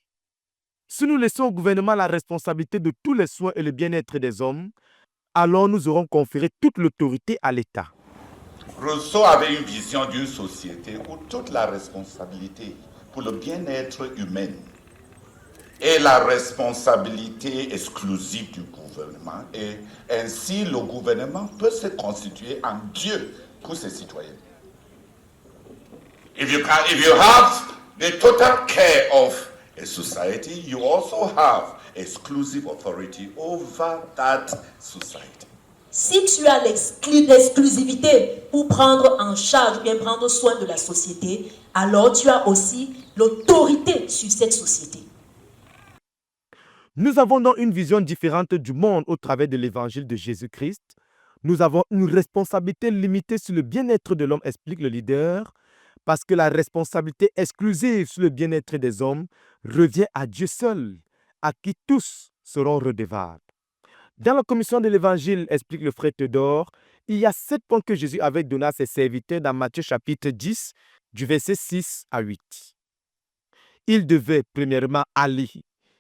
Si nous laissons au gouvernement la responsabilité de tous les soins et le bien-être des hommes, alors nous aurons conféré toute l'autorité à l'État. Rousseau avait une vision d'une société où toute la responsabilité pour le bien-être humain est la responsabilité exclusive du gouvernement et ainsi le gouvernement peut se constituer en Dieu pour ses citoyens. If you have the total care of a society, you also have exclusive authority over that society. Si tu as l'exclusivité pour prendre en charge ou bien prendre soin de la société, alors tu as aussi l'autorité sur cette société. Nous avons donc une vision différente du monde au travers de l'évangile de Jésus-Christ. Nous avons une responsabilité limitée sur le bien-être de l'homme, explique le leader, parce que la responsabilité exclusive sur le bien-être des hommes revient à Dieu seul, à qui tous seront redevables. Dans la commission de l'évangile, explique le frère Théodore, il y a 7 points que Jésus avait donnés à ses serviteurs dans Matthieu chapitre 10, du verset 6 à 8. Il devait premièrement aller.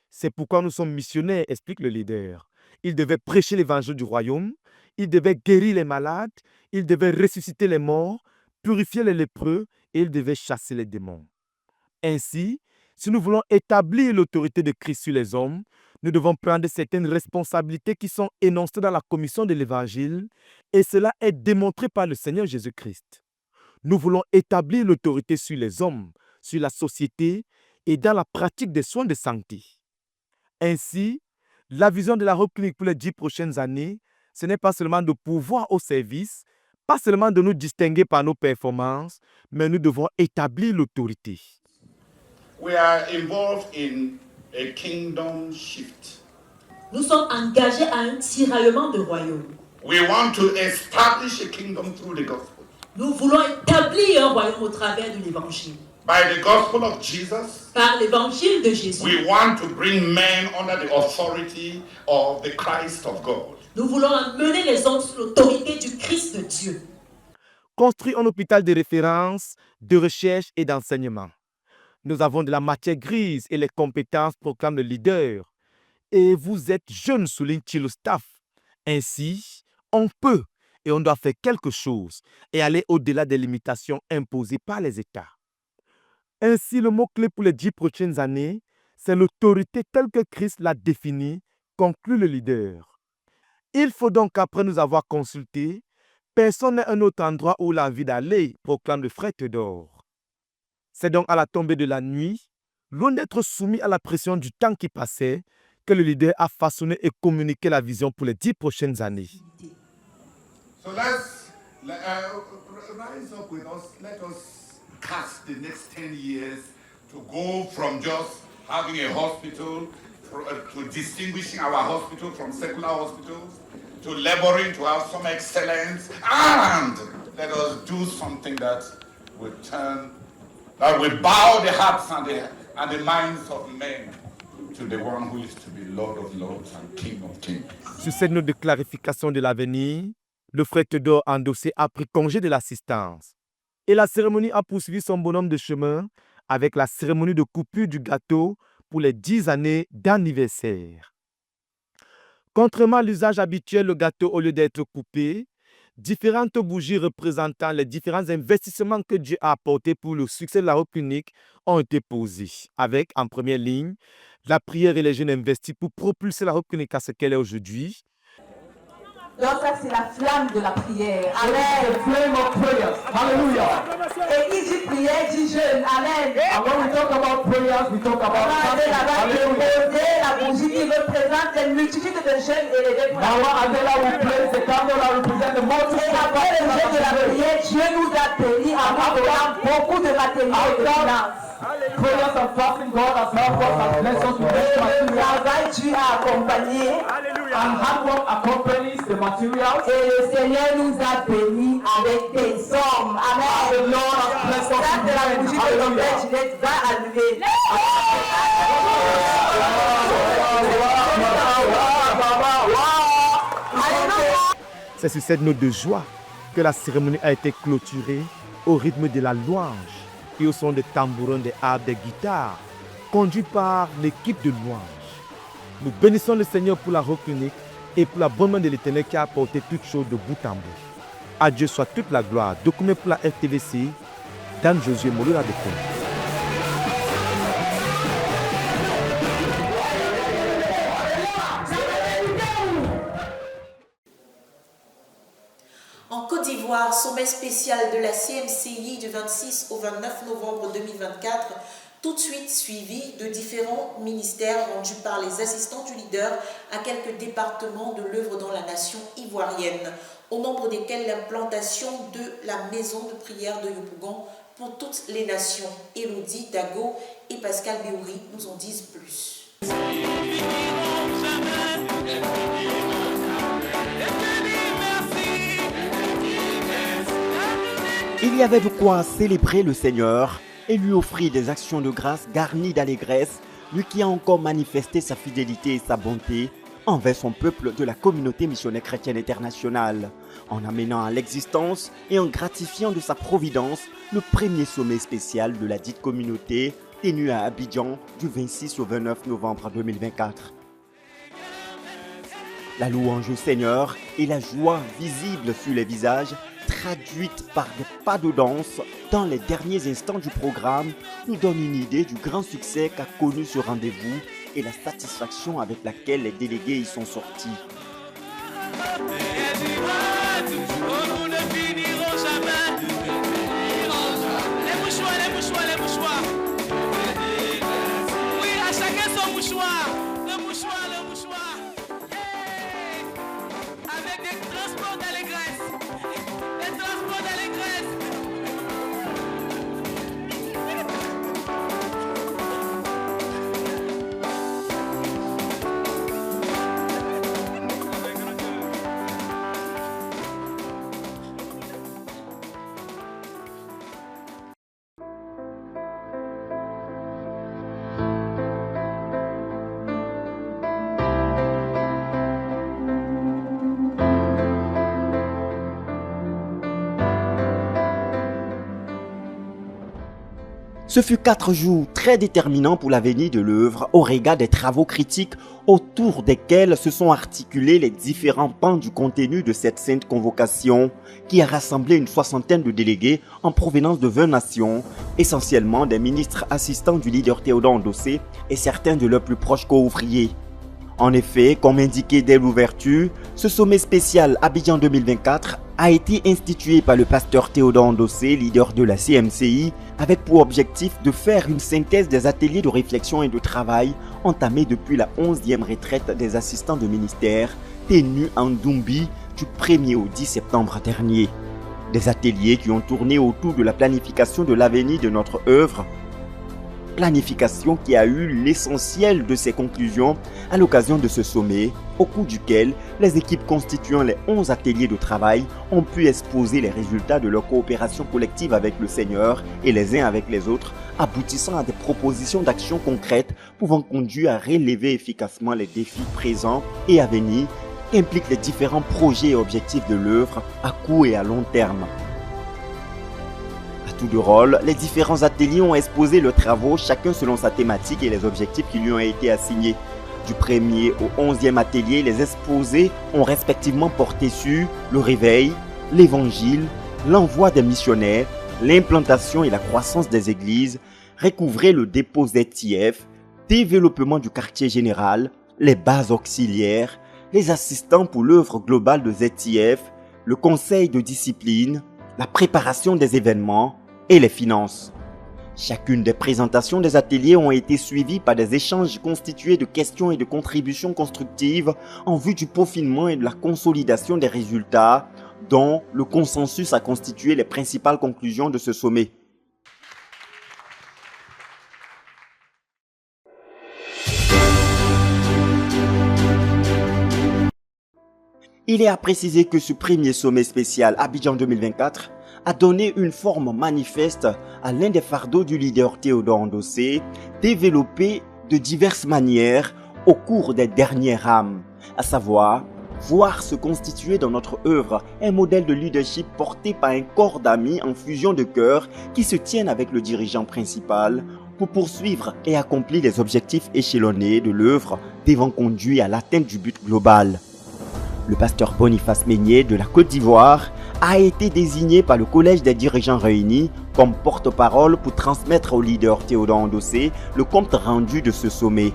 C'est pourquoi nous sommes missionnaires, explique le leader. Il devait prêcher l'évangile du royaume, il devait guérir les malades, il devait ressusciter les morts, purifier les lépreux et il devait chasser les démons. Ainsi, si nous voulons établir l'autorité de Christ sur les hommes, nous devons prendre certaines responsabilités qui sont énoncées dans la commission de l'Évangile et cela est démontré par le Seigneur Jésus-Christ. Nous voulons établir l'autorité sur les hommes, sur la société et dans la pratique des soins de santé. Ainsi, la vision de la Hope Clinic pour les 10 prochaines années, ce n'est pas seulement de pourvoir au service, pas seulement de nous distinguer par nos performances, mais nous devons établir l'autorité. We are involved in a kingdom shift. Nous sommes engagés à un tiraillement de royaume. We want to establish a kingdom through the gospel. Nous voulons établir un royaume au travers de l'évangile. By the gospel of Jesus, par l'évangile de Jésus, we want to bring men under the authority of the Christ of God. Nous voulons amener les hommes sous l'autorité du Christ de Dieu. Construire un hôpital de référence, de recherche et d'enseignement. Nous avons de la matière grise et les compétences, proclame le leader. Et vous êtes jeune, souligne Chilo Staff. Ainsi, on peut et on doit faire quelque chose et aller au-delà des limitations imposées par les États. Ainsi, le mot-clé pour les 10 prochaines années, c'est l'autorité telle que Christ l'a définie, conclut le leader. Il faut donc, après nous avoir consultés, personne n'a un autre endroit où il a envie d'aller, proclame le frère Théodore. C'est donc à la tombée de la nuit, loin d'être soumis à la pression du temps qui passait, que le leader a façonné et communiqué la vision pour les 10 prochaines années. So let's rise up with us. Let us cast the next 10 years to go from just having a hospital to distinguishing our hospital from secular hospitals, to laboring to have some excellence, and let us do something that will bow the hearts and the minds of men to the one who is to be Lord of Lords and King of Kings. Sur cette note de clarification de l'avenir, le frère Théodore Endossé a pris congé de l'assistance. Et la cérémonie a poursuivi son bonhomme de chemin avec la cérémonie de coupure du gâteau pour les 10 années d'anniversaire. Contrairement à l'usage habituel, le gâteau, au lieu d'être coupé, différentes bougies représentant les différents investissements que Dieu a apportés pour le succès de la Hope Clinic ont été posées, avec, en première ligne, la prière et les jeunes investis pour propulser la Hope Clinic à ce qu'elle est aujourd'hui. Donc ça c'est la flamme de la prière. Amen. The flame of prayers. Hallelujah. Et qui dit prière dit jeûne. Amen. And when we talk about prayers, we talk about fasting. Hallelujah. La bougie qui représente les multitudes de jeûnes et les déclarations. Now Adela will place the candle that represent the multitude. Et après le jeûne de la prière, Dieu nous a bénis en avoir beaucoup de matériel et de finances. Prayers and fasting, God has helped us and blessed us with this material. Travail, Dieu a accompagné. And hard work accompanies the materials. Et le Seigneur nous a bénis avec des hommes. Amen. The Lord has blessed us. Ça, c'est la bougie de notre Père Ginette va allumer. C'est sur cette note de joie que la cérémonie a été clôturée au rythme de la louange et au son des tambourins, des harpes, des guitares, conduits par l'équipe de louange. Nous bénissons le Seigneur pour la Hope Clinic et pour la bonne main de l'Éternel qui a apporté toutes choses de bout en bout. À Dieu soit toute la gloire. Document pour la RTVC, Dan Josué Molola de Congo. En Côte d'Ivoire, sommet spécial de la CMCI du 26 au 29 novembre 2024, tout de suite suivi de différents ministères rendus par les assistants du leader à quelques départements de l'œuvre dans la nation ivoirienne, au nombre desquels l'implantation de la maison de prière de Yopougon pour toutes les nations. Élodie Dago et Pascal Béouri nous en disent plus. Il y avait de quoi célébrer le Seigneur et lui offrir des actions de grâce garnies d'allégresse, lui qui a encore manifesté sa fidélité et sa bonté envers son peuple de la communauté missionnaire chrétienne internationale, en amenant à l'existence et en gratifiant de sa providence le premier sommet spécial de la dite communauté tenu à Abidjan du 26 au 29 novembre 2024. La louange au Seigneur et la joie visible sur les visages, traduite par des pas de danse dans les derniers instants du programme, nous donne une idée du grand succès qu'a connu ce rendez-vous et la satisfaction avec laquelle les délégués y sont sortis. Oui, à chacun son mouchoir. Le mouchoir. Avec des transports d'allégresse. Des transports d'allégresse. Ce fut 4 jours très déterminants pour l'avenir de l'œuvre au regard des travaux critiques autour desquels se sont articulés les différents pans du contenu de cette sainte convocation qui a rassemblé une 60aine de délégués en provenance de 20 nations, essentiellement des ministres assistants du leader Théodore Ndossé et certains de leurs plus proches co-ouvriers. En effet, comme indiqué dès l'ouverture, ce sommet spécial Abidjan 2024 a été institué par le pasteur Théodore Ndossé, leader de la CMCI, avec pour objectif de faire une synthèse des ateliers de réflexion et de travail entamés depuis la 11e retraite des assistants de ministère tenue en Dumbi du 1er au 10 septembre dernier. Des ateliers qui ont tourné autour de la planification de l'avenir de notre œuvre, planification qui a eu l'essentiel de ses conclusions à l'occasion de ce sommet, au cours duquel les équipes constituant les 11 ateliers de travail ont pu exposer les résultats de leur coopération collective avec le Seigneur et les uns avec les autres, aboutissant à des propositions d'action concrètes pouvant conduire à relever efficacement les défis présents et à venir qu'impliquent les différents projets et objectifs de l'œuvre à court et à long terme. À tour de rôle, les différents ateliers ont exposé leurs travaux, chacun selon sa thématique et les objectifs qui lui ont été assignés. Du 1er au 11e atelier, les exposés ont respectivement porté sur le réveil, l'évangile, l'envoi des missionnaires, l'implantation et la croissance des églises, recouvrer le dépôt ZTF, développement du quartier général, les bases auxiliaires, les assistants pour l'œuvre globale de ZTF, le conseil de discipline, la préparation des événements et les finances. Chacune des présentations des ateliers ont été suivies par des échanges constitués de questions et de contributions constructives en vue du peaufinement et de la consolidation des résultats, dont le consensus a constitué les principales conclusions de ce sommet. Il est à préciser que ce premier sommet spécial Abidjan 2024 a donné une forme manifeste à l'un des fardeaux du leader Théodore Ndossé, développé de diverses manières au cours des dernières rames, à savoir voir se constituer dans notre œuvre un modèle de leadership porté par un corps d'amis en fusion de cœur qui se tiennent avec le dirigeant principal pour poursuivre et accomplir les objectifs échelonnés de l'œuvre devant conduire à l'atteinte du but global. Le pasteur Boniface Meignier de la Côte d'Ivoire a été désigné par le Collège des dirigeants réunis comme porte-parole pour transmettre au leader Théodore Ndossé le compte rendu de ce sommet.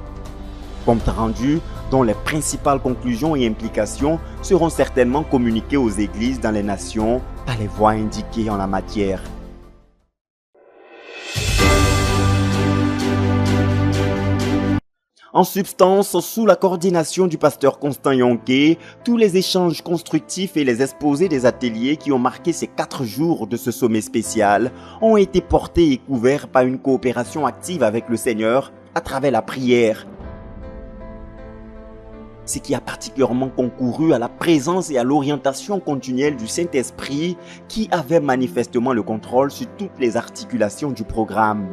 Compte rendu dont les principales conclusions et implications seront certainement communiquées aux églises dans les nations par les voies indiquées en la matière. En substance, sous la coordination du pasteur Constant Yonké, tous les échanges constructifs et les exposés des ateliers qui ont marqué ces 4 jours de ce sommet spécial ont été portés et couverts par une coopération active avec le Seigneur à travers la prière. Ce qui a particulièrement concouru à la présence et à l'orientation continuelle du Saint-Esprit qui avait manifestement le contrôle sur toutes les articulations du programme.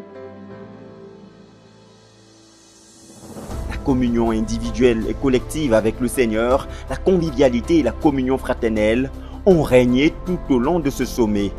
Communion individuelle et collective avec le Seigneur, la convivialité et la communion fraternelle ont régné tout au long de ce sommet.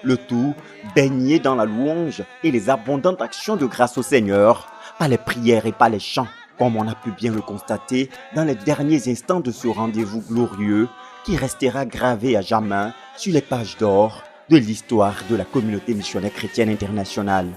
Le tout baigné dans la louange et les abondantes actions de grâce au Seigneur, par les prières et par les chants, comme on a pu bien le constater dans les derniers instants de ce rendez-vous glorieux qui restera gravé à jamais sur les pages d'or de l'histoire de la communauté missionnaire chrétienne internationale.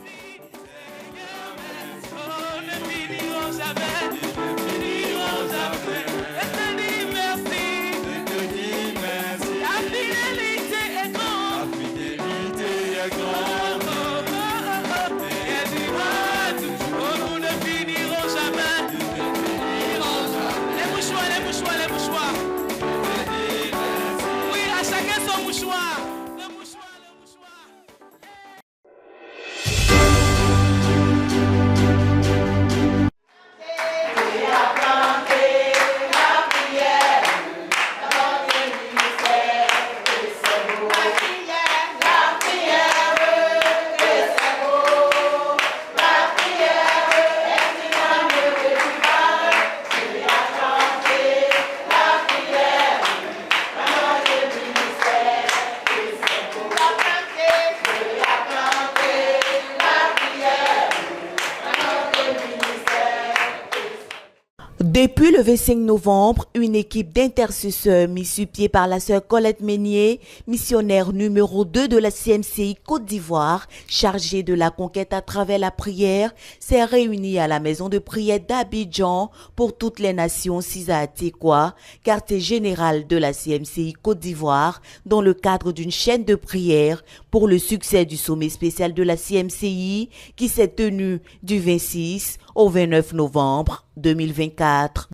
Depuis le 25 novembre, une équipe d'intercesseurs mise sur pied par la sœur Colette Meunier, missionnaire numéro 2 de la CMCI Côte d'Ivoire, chargée de la conquête à travers la prière, s'est réunie à la maison de prière d'Abidjan pour toutes les nations Cisa-Atikwa, quartier général de la CMCI Côte d'Ivoire, dans le cadre d'une chaîne de prière pour le succès du sommet spécial de la CMCI qui s'est tenu du 26 au 29 novembre 2024.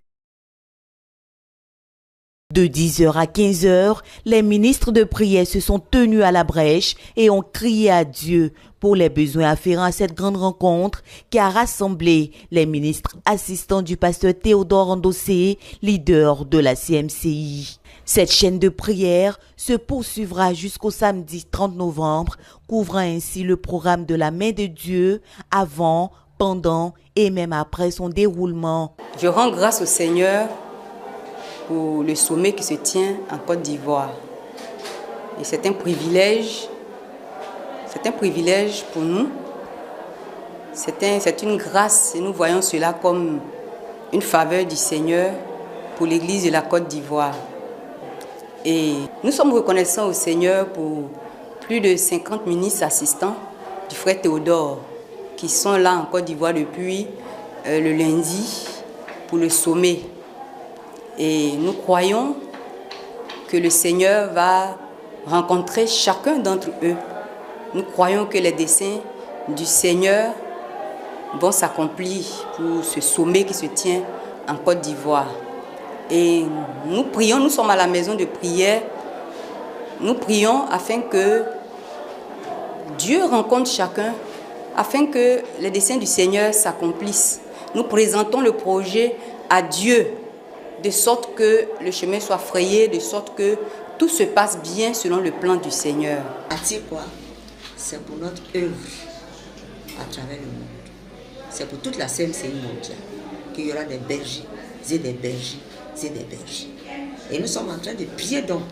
De 10h à 15h, les ministres de prière se sont tenus à la brèche et ont crié à Dieu pour les besoins afférents à cette grande rencontre qui a rassemblé les ministres assistants du pasteur Théodore Ndossé, leader de la CMCI. Cette chaîne de prière se poursuivra jusqu'au samedi 30 novembre, couvrant ainsi le programme de la main de Dieu avant, pendant et même après son déroulement. Je rends grâce au Seigneur pour le sommet qui se tient en Côte d'Ivoire. Et c'est un privilège pour nous. C'est une grâce et nous voyons cela comme une faveur du Seigneur pour l'Église de la Côte d'Ivoire. Et nous sommes reconnaissants au Seigneur pour plus de 50 ministres assistants du frère Théodore qui sont là en Côte d'Ivoire depuis le lundi pour le sommet. Et nous croyons que le Seigneur va rencontrer chacun d'entre eux. Nous croyons que les desseins du Seigneur vont s'accomplir pour ce sommet qui se tient en Côte d'Ivoire. Et nous prions, nous sommes à la maison de prière, nous prions afin que Dieu rencontre chacun, afin que les desseins du Seigneur s'accomplissent. Nous présentons le projet à Dieu, de sorte que le chemin soit frayé, de sorte que tout se passe bien selon le plan du Seigneur. Atikwa, c'est pour notre œuvre à travers le monde. C'est pour toute la CMCI mondiale qu'il y aura des bergers et des bergers et des bergers. Et nous sommes en train de prier donc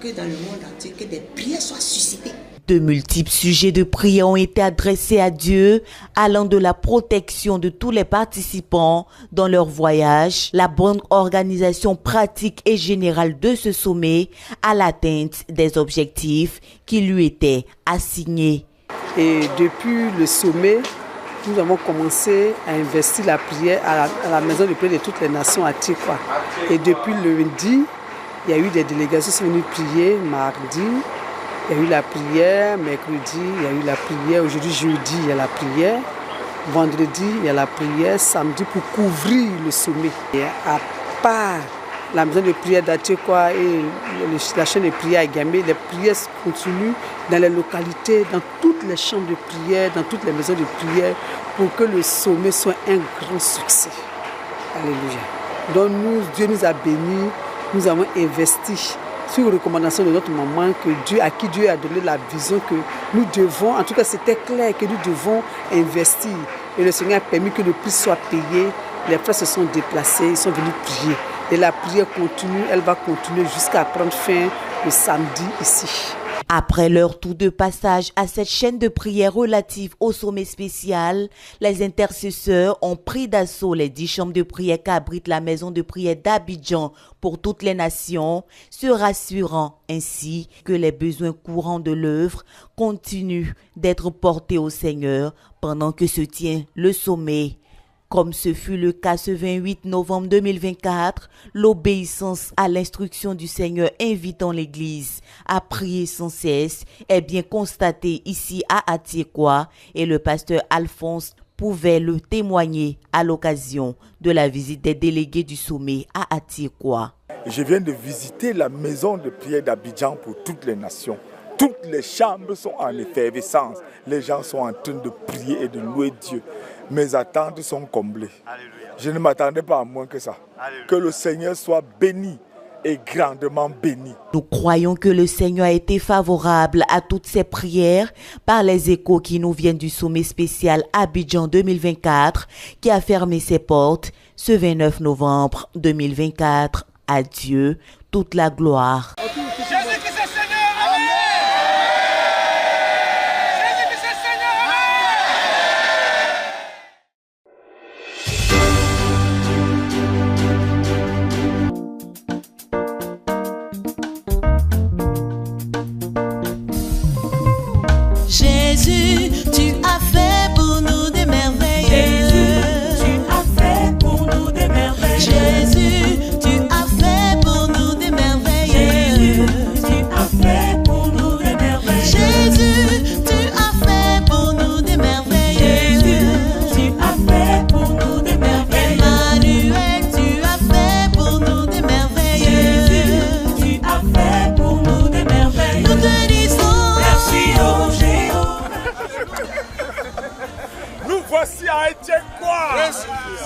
que dans le monde entier, que des prières soient suscitées. De multiples sujets de prière ont été adressés à Dieu, allant de la protection de tous les participants dans leur voyage, la bonne organisation pratique et générale de ce sommet, à l'atteinte des objectifs qui lui étaient assignés. Et depuis le sommet, nous avons commencé à investir la prière à la maison de prière de toutes les nations à Atikwa. Et depuis le lundi, il y a eu des délégations qui sont venues prier mardi. Il y a eu la prière, mercredi, il y a eu la prière, aujourd'hui jeudi, il y a la prière, vendredi, il y a la prière, samedi pour couvrir le sommet. Et à part la maison de prière d'Atikwa et la chaîne de prière à Gamé, les prières continuent dans les localités, dans toutes les chambres de prière, dans toutes les maisons de prière, pour que le sommet soit un grand succès. Alléluia. Donc Dieu nous a bénis, nous avons investi sur recommandation de notre maman, à qui Dieu a donné la vision que nous devons, en tout cas c'était clair que nous devons investir. Et le Seigneur a permis que le prix soit payé. Les frères se sont déplacés, ils sont venus prier. Et la prière continue, elle va continuer jusqu'à prendre fin le samedi ici. Après leur tour de passage à cette chaîne de prière relative au sommet spécial, les intercesseurs ont pris d'assaut les 10 chambres de prière qu'abrite la maison de prière d'Abidjan pour toutes les nations, se rassurant ainsi que les besoins courants de l'œuvre continuent d'être portés au Seigneur pendant que se tient le sommet. Comme ce fut le cas ce 28 novembre 2024, l'obéissance à l'instruction du Seigneur invitant l'Église à prier sans cesse est bien constatée ici à Atikwa et le pasteur Alphonse pouvait le témoigner à l'occasion de la visite des délégués du sommet à Atikwa. Je viens de visiter la maison de prière d'Abidjan pour toutes les nations. Toutes les chambres sont en effervescence. Les gens sont en train de prier et de louer Dieu. Mes attentes sont comblées. Alléluia. Je ne m'attendais pas à moins que ça. Alléluia. Que le Seigneur soit béni et grandement béni. Nous croyons que le Seigneur a été favorable à toutes ces prières par les échos qui nous viennent du sommet spécial Abidjan 2024 qui a fermé ses portes ce 29 novembre 2024. À Dieu toute la gloire.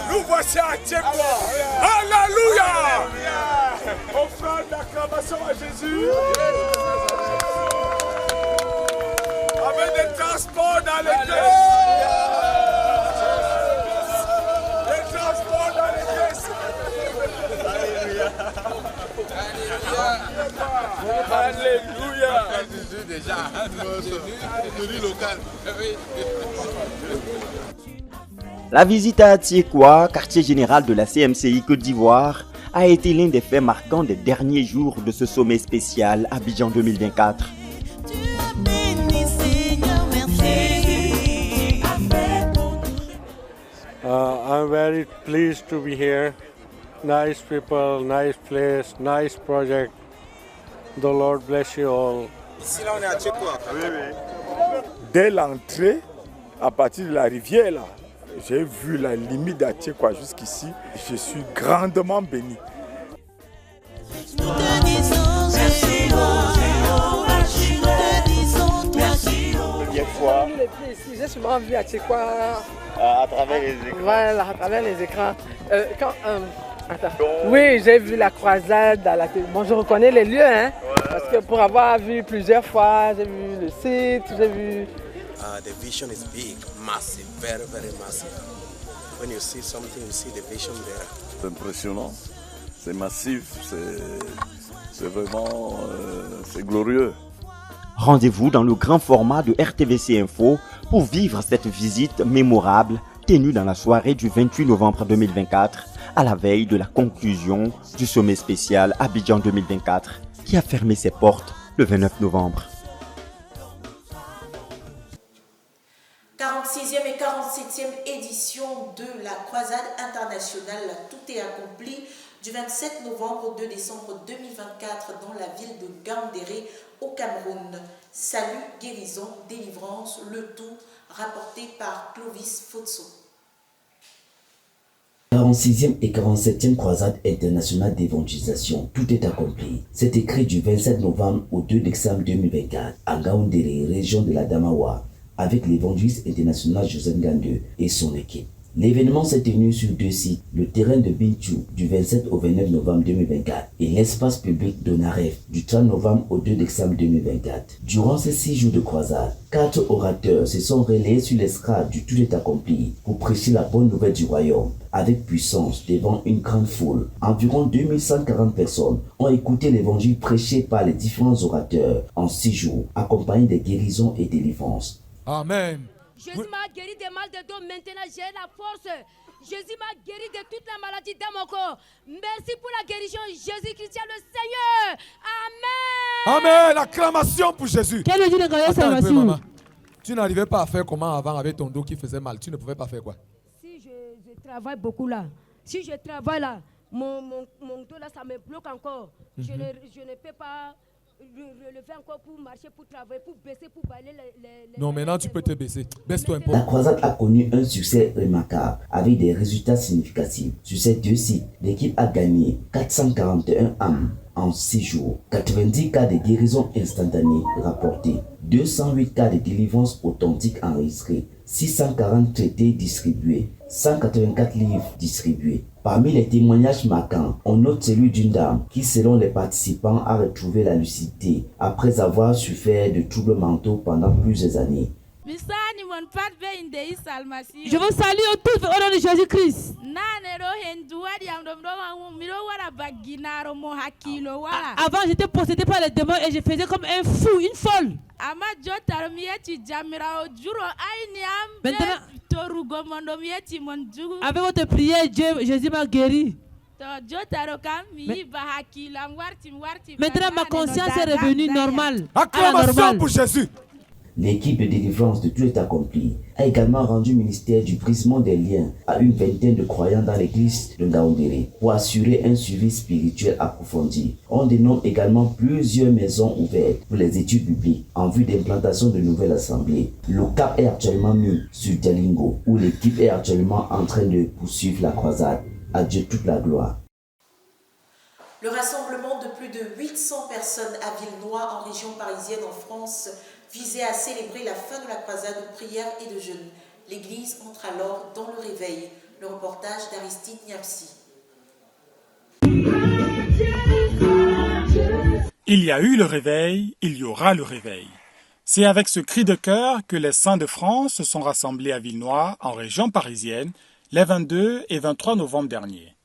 Nous voici à Tchekwa. Alléluia. Offrande d'acclamation à Jésus. Avec des transports dans l'église. Des transports dans l'église. Alléluia. Jésus déjà. Local. La visite à Atiekwa, quartier général de la CMCI Côte d'Ivoire, a été l'un des faits marquants des derniers jours de ce sommet spécial Abidjan 2024. I'm very pleased to be here. Nice people, nice place, nice project. The Lord bless you all. Dès l'entrée, à partir de la rivière, là, j'ai vu la limite d'Atiekwa jusqu'ici. Je suis grandement béni. Première fois. J'ai souvent vu Atiekwa À travers les écrans. Voilà, à travers les écrans. Oui, j'ai vu la croisade à la télé. Bon, je reconnais les lieux, hein, parce que pour avoir vu plusieurs fois, j'ai vu le site, j'ai vu... The vision is big, massive, very, very massive. When you see something, you see the vision there. C'est impressionnant, c'est massif, c'est vraiment c'est glorieux. Rendez-vous dans le grand format de RTVC Info pour vivre cette visite mémorable tenue dans la soirée du 28 novembre 2024 à la veille de la conclusion du sommet spécial Abidjan 2024 qui a fermé ses portes le 29 novembre. 46e et 47e édition de la croisade internationale. Tout est accompli du 27 novembre au 2 décembre 2024 dans la ville de Gaoundéré au Cameroun. Salut, guérison, délivrance, le tout rapporté par Clovis Fotso. 46e et 47e croisade internationale d'évangélisation, tout est accompli. C'est écrit du 27 novembre au 2 décembre 2024 à Gaoundéré, région de la Damawa, avec l'évangéliste international Joseph Ngandeu et son équipe. L'événement s'est tenu sur deux sites, le terrain de Bintou du 27 au 29 novembre 2024 et l'espace public de Naref du 30 novembre au 2 décembre 2024. Durant ces 6 jours de croisade, 4 orateurs se sont relayés sur l'estrade du Tout est accompli pour prêcher la bonne nouvelle du royaume avec puissance devant une grande foule. Environ 2140 personnes ont écouté l'évangile prêché par les différents orateurs en 6 jours, accompagnés de guérisons et délivrances. Amen. Jésus m'a guéri des mal de dos, maintenant j'ai la force. Jésus m'a guéri de toute la maladie dans mon corps. Merci pour la guérison, Jésus-Christ le Seigneur. Amen. Amen. Acclamation pour Jésus. Quel est le Attends un peu, maman. Tu n'arrivais pas à faire comment avant avec ton dos qui faisait mal. Tu ne pouvais pas faire quoi? Si je travaille beaucoup là, si je travaille là, mon dos là, ça me bloque encore. Je ne peux pas relever encore pour marcher, pour travailler, pour baisser, pour balayer les... Non, maintenant tu peux te baisser. Baisse-toi un peu. La croisade a connu un succès remarquable avec des résultats significatifs. Sur ces deux sites, l'équipe a gagné 441 âmes en 6 jours, 90 cas de guérison instantanée rapportés, 208 cas de délivrance authentique enregistrés, 640 traités distribués, 184 livres distribués. Parmi les témoignages marquants, on note celui d'une dame qui, selon les participants, a retrouvé la lucidité après avoir souffert de troubles mentaux pendant plusieurs années. Je vous salue tous au nom de Jésus-Christ. Avant, j'étais possédé par les démons et je faisais comme un fou, une folle. Maintenant, avec votre prière, Jésus m'a guéri. Maintenant, ma conscience est revenue normale. Acclamation pour Jésus. L'équipe de délivrance de Tout est accompli a également rendu ministère du brisement des liens à une vingtaine de croyants dans l'église de Gaoundéré pour assurer un suivi spirituel approfondi. On dénomme également plusieurs maisons ouvertes pour les études bibliques en vue d'implantation de nouvelles assemblées. Le cap est actuellement mis sur Jalingo où l'équipe est actuellement en train de poursuivre la croisade. À Dieu toute la gloire. Le rassemblement de plus de 800 personnes à Villenoy en région parisienne en France visait à célébrer la fin de la croisade de prière et de jeûne. L'église entre alors dans le réveil. Le reportage d'Aristide Niapsi. Il y a eu le réveil, il y aura le réveil. C'est avec ce cri de cœur que les saints de France se sont rassemblés à Villenoy, en région parisienne, les 22 et 23 novembre dernier.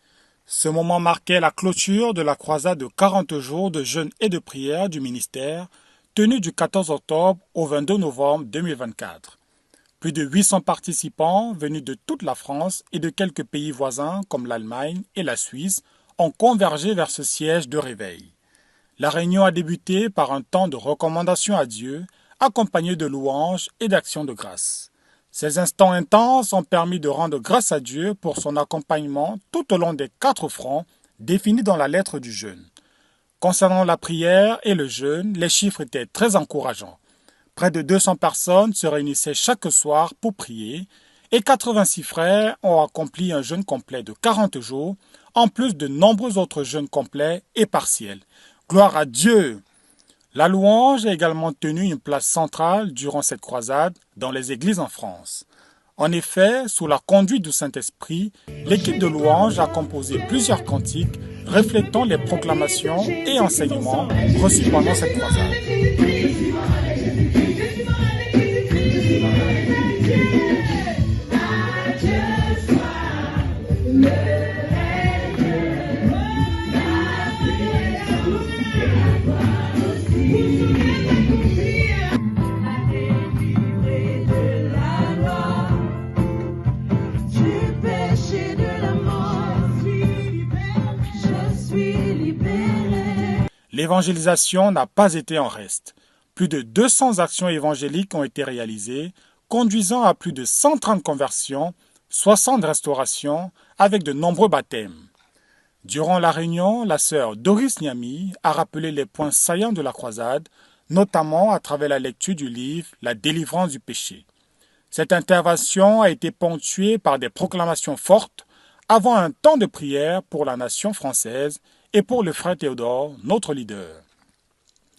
Ce moment marquait la clôture de la croisade de 40 jours de jeûne et de prière du ministère, tenue du 14 octobre au 22 novembre 2024. Plus de 800 participants venus de toute la France et de quelques pays voisins comme l'Allemagne et la Suisse ont convergé vers ce siège de réveil. La réunion a débuté par un temps de recommandation à Dieu, accompagné de louanges et d'actions de grâce. Ces instants intenses ont permis de rendre grâce à Dieu pour son accompagnement tout au long des 4 fronts définis dans la lettre du jeûne. Concernant la prière et le jeûne, les chiffres étaient très encourageants. Près de 200 personnes se réunissaient chaque soir pour prier et 86 frères ont accompli un jeûne complet de 40 jours, en plus de nombreux autres jeûnes complets et partiels. Gloire à Dieu! La louange a également tenu une place centrale durant cette croisade dans les églises en France. En effet, sous la conduite du Saint-Esprit, l'équipe de louange a composé plusieurs cantiques reflétant les proclamations et enseignements reçus pendant cette croisade. L'évangélisation n'a pas été en reste. Plus de 200 actions évangéliques ont été réalisées, conduisant à plus de 130 conversions, 60 restaurations, avec de nombreux baptêmes. Durant la réunion, la sœur Doris Niami a rappelé les points saillants de la croisade, notamment à travers la lecture du livre « La délivrance du péché ». Cette intervention a été ponctuée par des proclamations fortes avant un temps de prière pour la nation française et pour le frère Théodore, notre leader.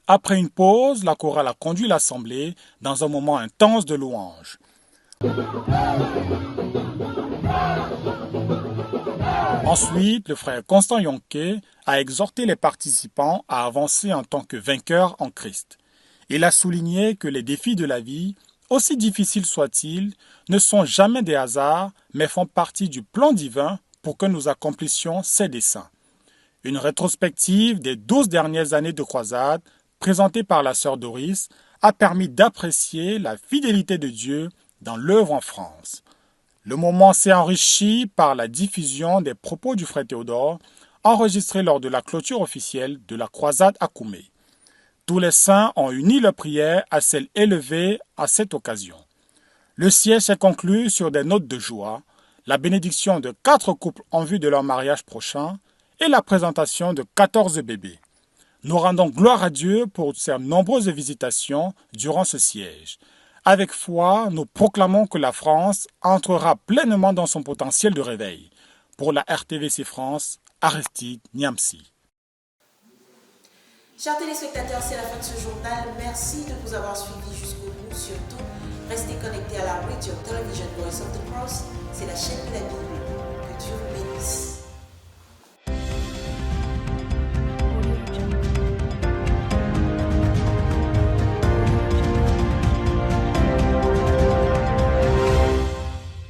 Après une pause, la chorale a conduit l'assemblée dans un moment intense de louange. Ensuite, le frère Constant Yonke a exhorté les participants à avancer en tant que vainqueurs en Christ. Il a souligné que les défis de la vie, aussi difficiles soient-ils, ne sont jamais des hasards, mais font partie du plan divin pour que nous accomplissions ses desseins. Une rétrospective des 12 dernières années de croisade, présentée par la sœur Doris, a permis d'apprécier la fidélité de Dieu dans l'œuvre en France. Le moment s'est enrichi par la diffusion des propos du frère Théodore, enregistrés lors de la clôture officielle de la croisade à Koumé. Tous les saints ont uni leur prière à celle élevée à cette occasion. Le siège s'est conclu sur des notes de joie, la bénédiction de 4 couples en vue de leur mariage prochain et la présentation de 14 bébés. Nous rendons gloire à Dieu pour ces nombreuses visitations durant ce siège. Avec foi, nous proclamons que la France entrera pleinement dans son potentiel de réveil. Pour la RTVC France, Aristide Niamsi. Chers téléspectateurs, c'est la fin de ce journal. Merci de nous avoir suivis jusqu'au bout. Surtout, restez connectés à la Radio Television Voice of the Cross. C'est la chaîne de la Bible. Que Dieu vous bénisse.